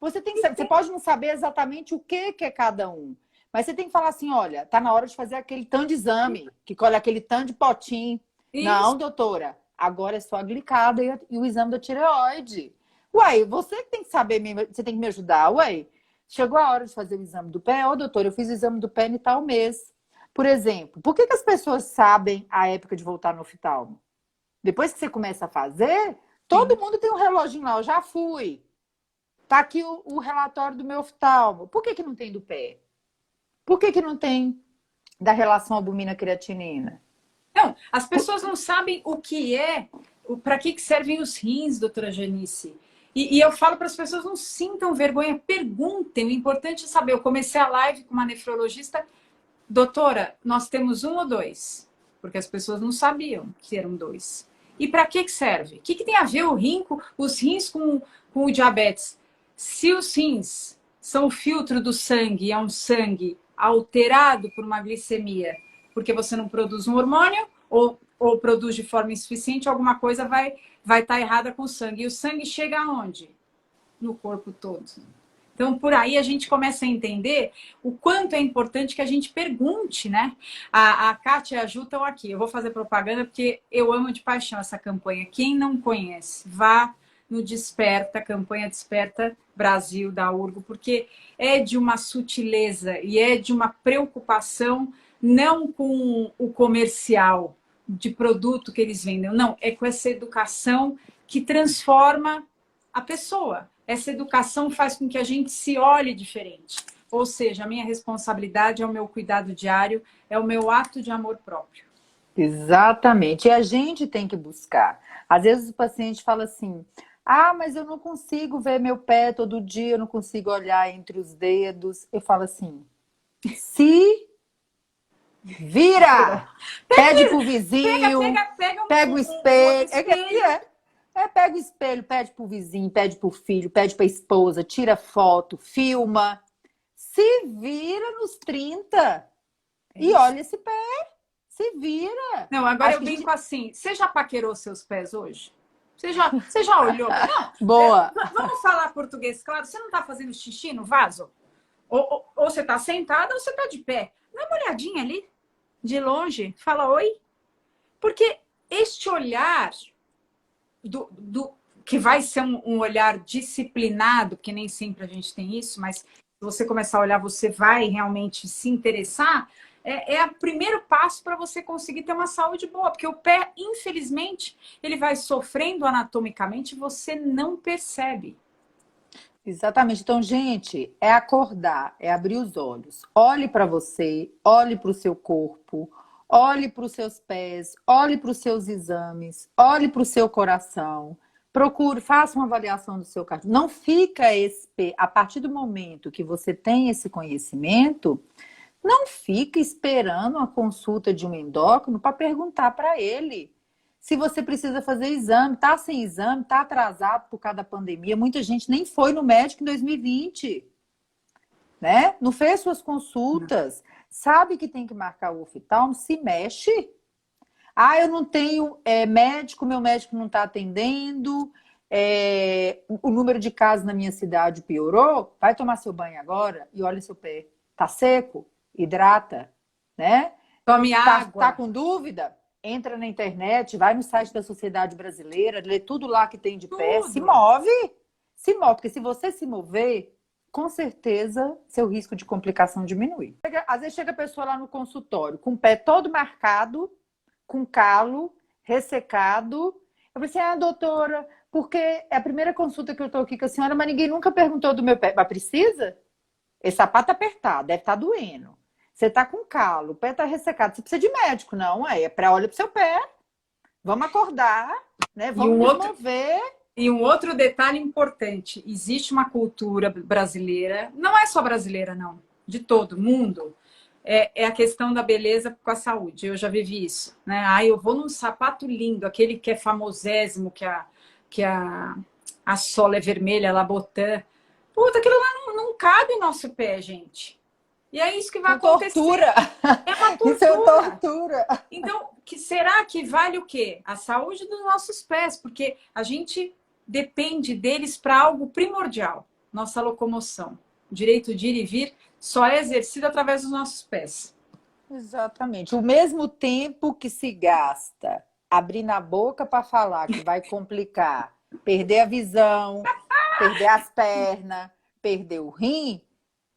Você tem que saber. Você pode não saber exatamente o que é cada um. Mas você tem que falar assim, olha, tá na hora de fazer aquele tanto de exame, que colhe aquele tanto de potinho. Isso. Não, doutora, agora é só a glicada e o exame da tireoide. Uai, você que tem que saber, você tem que me ajudar, uai. Chegou a hora de fazer o exame do pé? Doutor, eu fiz o exame do pé em tal mês. Por exemplo, por que as pessoas sabem a época de voltar no oftalmo? Depois que você começa a fazer, todo mundo tem um reloginho lá, eu já fui. Tá aqui o relatório do meu oftalmo. Por que não tem do pé? Por que não tem da relação albumina-creatinina? Não, as pessoas não sabem o que para que servem os rins, doutora Janice. E eu falo para as pessoas, não sintam vergonha, perguntem. O importante é saber. Eu comecei a live com uma nefrologista. Doutora, nós temos 1 ou 2? Porque as pessoas não sabiam que eram 2. E para que serve? O que tem a ver os rins com o diabetes? Se os rins são o filtro do sangue, é um sangue alterado por uma glicemia, porque você não produz um hormônio, ou produz de forma insuficiente, alguma coisa vai estar errada com o sangue. E o sangue chega aonde? No corpo todo. Então, por aí a gente começa a entender o quanto é importante que a gente pergunte, né? A Kátia e a Ju estão aqui. Eu vou fazer propaganda porque eu amo de paixão essa campanha. Quem não conhece, vá no Desperta, campanha Desperta Brasil da Urgo, porque é de uma sutileza e é de uma preocupação não com o comercial de produto que eles vendem, não, é com essa educação que transforma a pessoa. Essa educação faz com que a gente se olhe diferente. Ou seja, a minha responsabilidade é o meu cuidado diário, é o meu ato de amor próprio. Exatamente. E a gente tem que buscar. Às vezes o paciente fala assim: ah, mas eu não consigo ver meu pé todo dia, eu não consigo olhar entre os dedos. Eu falo assim: se vira! Pede pro vizinho, pega o espelho. É que assim é. Pega o espelho, pede pro vizinho, pede pro filho, pede pra esposa, tira foto, filma. Se vira nos 30 e olha esse pé. Se vira. Não, agora eu brinco assim. Você já paquerou seus pés hoje? Você já olhou? Não. Boa. Vamos falar português, claro. Você não está fazendo xixi no vaso? Ou você está sentada ou você está de pé. Dá uma olhadinha ali, de longe. Fala oi. Porque este olhar que vai ser um olhar disciplinado, porque nem sempre a gente tem isso, mas se você começar a olhar, você vai realmente se interessar. É o primeiro passo para você conseguir ter uma saúde boa, porque o pé, infelizmente, ele vai sofrendo anatomicamente e você não percebe. Exatamente. Então, gente, é acordar, é abrir os olhos. Olhe para você, olhe para o seu corpo, olhe para os seus pés, olhe para os seus exames, olhe para o seu coração. Procure, faça uma avaliação do seu cardio. Não fica a partir do momento que você tem esse conhecimento, não fica esperando a consulta de um endócrino para perguntar para ele se você precisa fazer exame. Está sem exame, está atrasado por causa da pandemia. Muita gente nem foi no médico em 2020, né? Não fez suas consultas. Sabe que tem que marcar o oftalmo, se mexe. Ah, eu não tenho médico, meu médico não está atendendo. O número de casos na minha cidade piorou. Vai tomar seu banho agora e olha seu pé. Tá seco? Hidrata, né? Tome água. Tá com dúvida? Entra na internet, vai no site da Sociedade Brasileira, lê tudo lá que tem de pé, se move, porque se você se mover, com certeza seu risco de complicação diminui. Às vezes chega a pessoa lá no consultório com o pé todo marcado, com calo, ressecado. Eu falei assim: doutora, porque é a primeira consulta que eu tô aqui com a senhora, mas ninguém nunca perguntou do meu pé. Mas precisa? Esse sapato apertado, deve estar doendo. Você tá com calo, o pé tá ressecado. Você precisa de médico, não? É para olhar pro seu pé. Vamos acordar, né? Vamos mover. E um outro detalhe importante. Existe uma cultura brasileira, não é só brasileira, não. De todo mundo. É a questão da beleza com a saúde. Eu já vivi isso, né? Eu vou num sapato lindo, aquele que é famosésimo, que a sola é vermelha, Labotin. Puta, aquilo lá não cabe no nosso pé, gente. E é isso que vai acontecer. Tortura. É uma tortura. Isso é tortura. Então, será que vale o quê? A saúde dos nossos pés, porque a gente depende deles para algo primordial, nossa locomoção. O direito de ir e vir só é exercido através dos nossos pés. Exatamente. O mesmo tempo que se gasta abrindo a boca para falar que vai complicar, perder a visão, perder as pernas, perder o rim,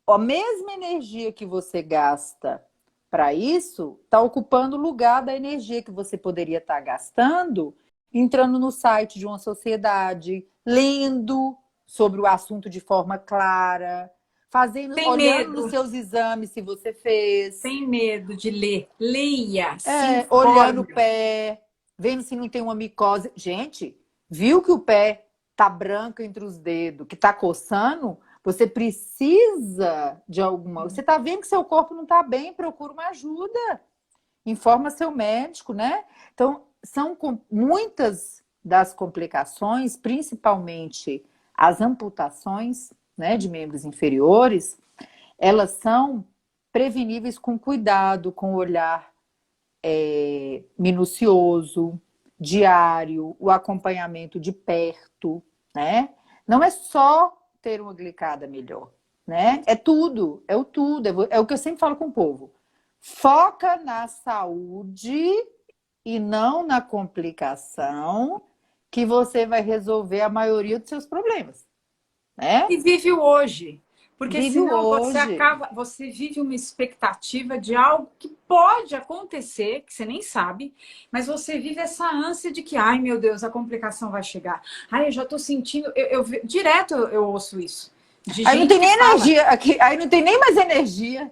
a mesma energia que você gasta para isso está ocupando o lugar da energia que você poderia estar gastando entrando no site de uma sociedade, lendo sobre o assunto de forma clara, olhando nos seus exames se você fez. Sem medo de ler. Leia. Olhando o pé, vendo se não tem uma micose. Gente, viu que o pé tá branco entre os dedos, que tá coçando? Você precisa de alguma... Você tá vendo que seu corpo não tá bem, procura uma ajuda. Informa seu médico, né? Então, são muitas das complicações, principalmente As amputações, né, de membros inferiores, elas são preveníveis com cuidado, com olhar minucioso, diário, o acompanhamento de perto, né? Não é só ter uma glicada melhor, né? É tudo, é o tudo, é o que eu sempre falo com o povo. Foca na saúde e não na complicação, que você vai resolver a maioria dos seus problemas, né? E vive o hoje. Porque Vive o senão hoje. você vive uma expectativa de algo que pode acontecer, que você nem sabe, mas você vive essa ânsia de que, ai meu Deus, a complicação vai chegar. Ai, eu já tô sentindo, direto eu ouço isso. De Aí não gente tem que nem fala. energia aqui, aí não tem nem mais energia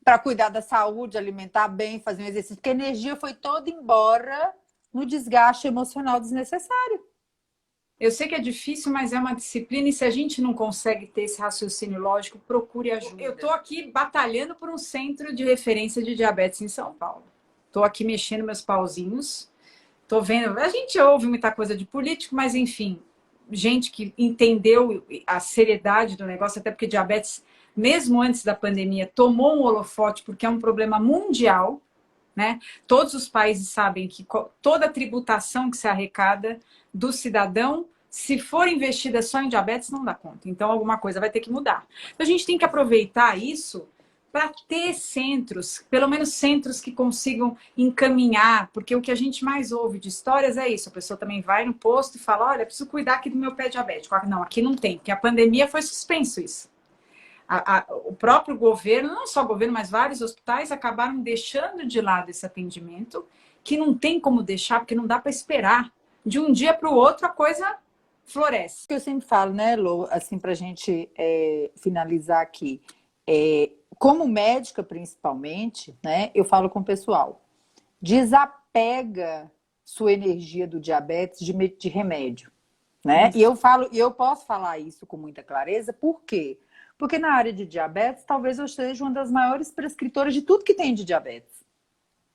para cuidar da saúde, alimentar bem, fazer um exercício, porque a energia foi toda embora no desgaste emocional desnecessário. Eu sei que é difícil, mas é uma disciplina e se a gente não consegue ter esse raciocínio lógico, procure ajuda. Eu estou aqui batalhando por um centro de referência de diabetes em São Paulo. Estou aqui mexendo meus pauzinhos. Estou vendo. A gente ouve muita coisa de político, mas enfim, gente que entendeu a seriedade do negócio, até porque diabetes, mesmo antes da pandemia, tomou um holofote porque é um problema mundial, né? Todos os países sabem que toda a tributação que se arrecada do cidadão, se for investida só em diabetes, não dá conta. Então, alguma coisa vai ter que mudar. Então, a gente tem que aproveitar isso para ter centros, pelo menos centros que consigam encaminhar, porque o que a gente mais ouve de histórias é isso. A pessoa também vai no posto e fala, olha, preciso cuidar aqui do meu pé diabético. Não, aqui não tem, porque a pandemia foi suspenso isso. O próprio governo, não só o governo, mas vários hospitais acabaram deixando de lado esse atendimento, que não tem como deixar, porque não dá para esperar. De um dia para o outro, a coisa floresce. O que eu sempre falo, né, Lô, assim, para a gente finalizar aqui, como médica principalmente, né, eu falo com o pessoal, desapega sua energia do diabetes de remédio, né? Isso. E eu posso falar isso com muita clareza, por quê? Porque na área de diabetes, talvez eu seja uma das maiores prescritoras de tudo que tem de diabetes,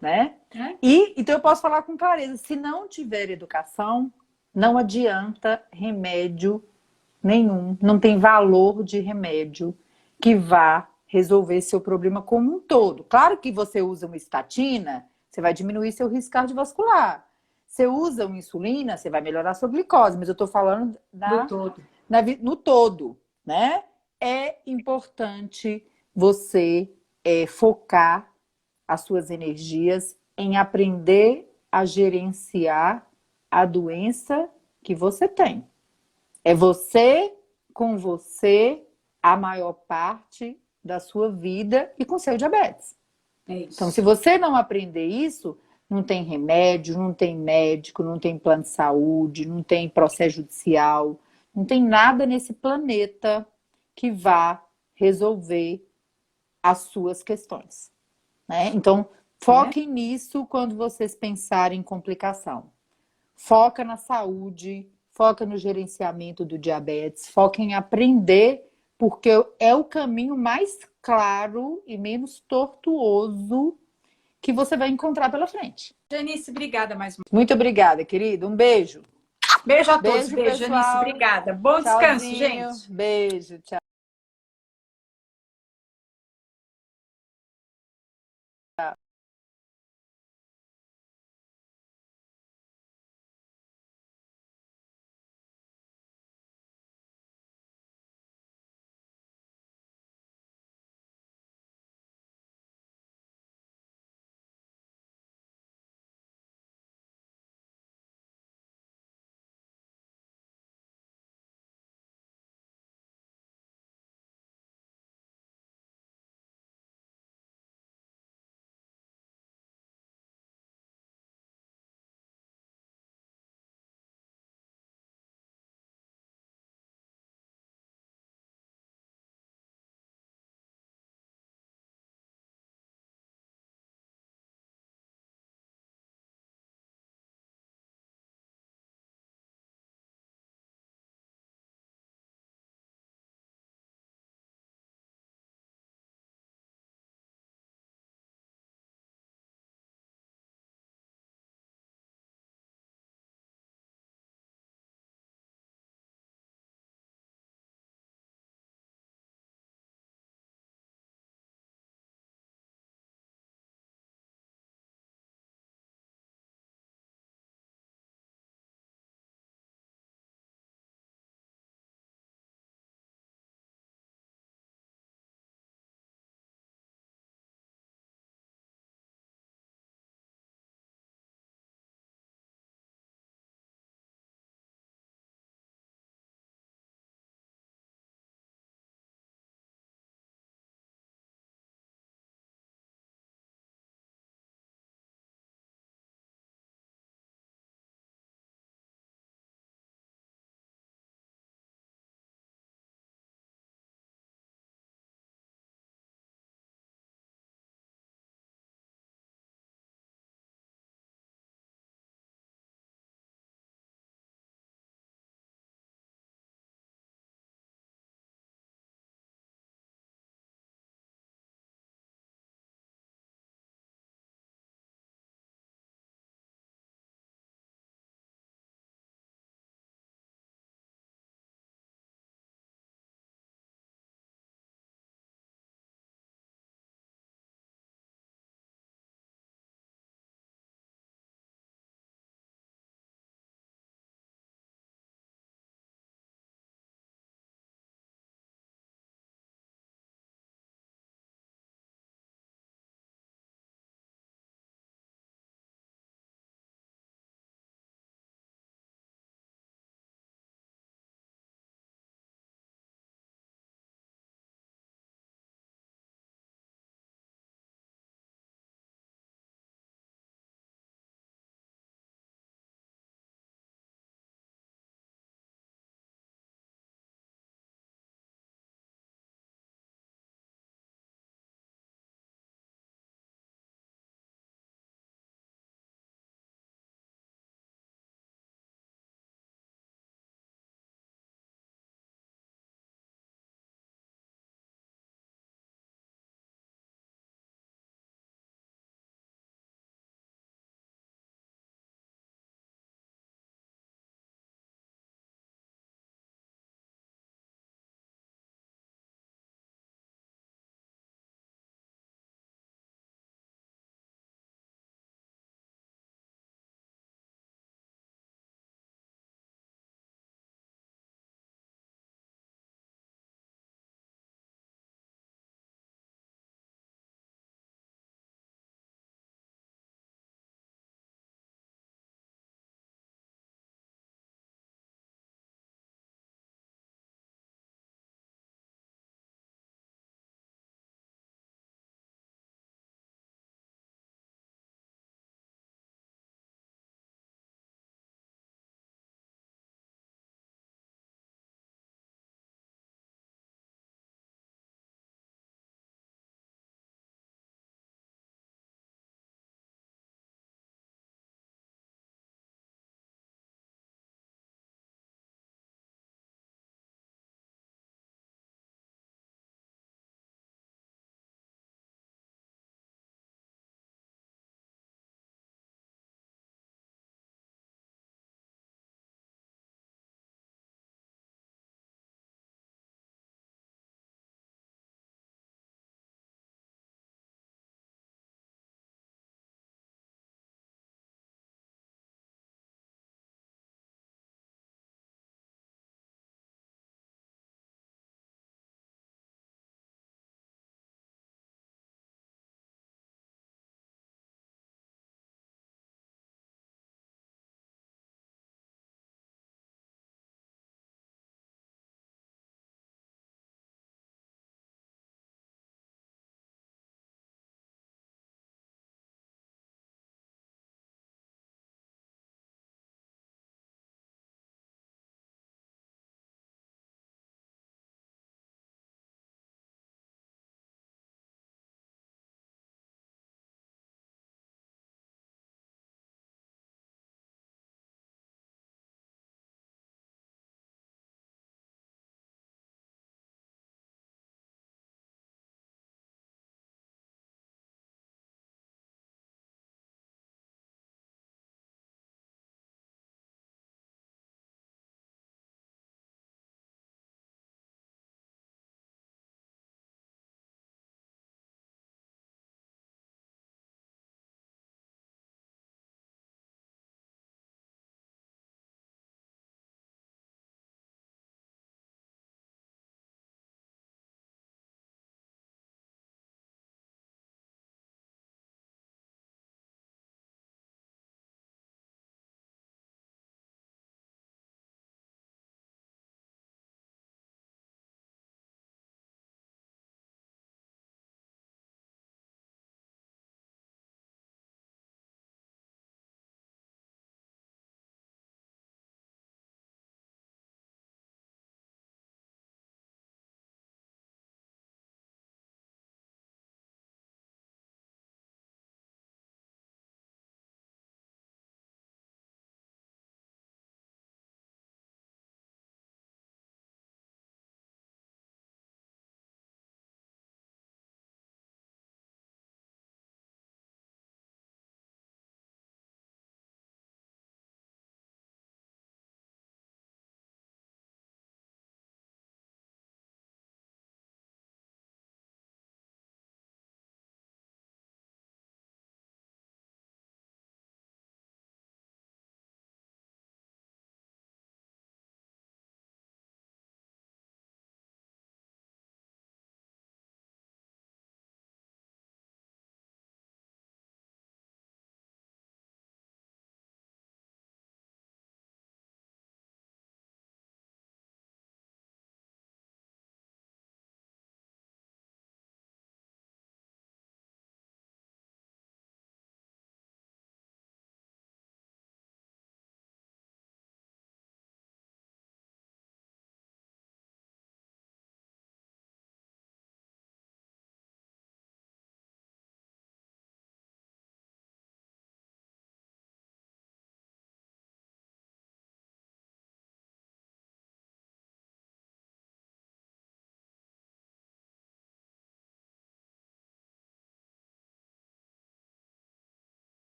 né? E então eu posso falar com clareza, se não tiver educação, não adianta remédio nenhum, não tem valor de remédio que vá resolver seu problema como um todo. Claro que você usa uma estatina, você vai diminuir seu risco cardiovascular. Você usa uma insulina, você vai melhorar a sua glicose, mas eu estou falando Do todo. no todo, né? É importante você focar as suas energias em aprender a gerenciar a doença que você tem. É você com você a maior parte da sua vida e com seu diabetes. É isso. Então, se você não aprender isso, não tem remédio, não tem médico, não tem plano de saúde, não tem processo judicial, não tem nada nesse planeta que vá resolver as suas questões, né? Então, foquem nisso quando vocês pensarem em complicação. Foca na saúde, foca no gerenciamento do diabetes, foca em aprender, porque é o caminho mais claro e menos tortuoso que você vai encontrar pela frente. Janice, obrigada mais uma vez. Muito obrigada, querido. Um beijo. Beijo a todos. Beijo, Beijo, pessoal. Janice, obrigada. Bom descanso, Tchauzinho. gente. Beijo, tchau.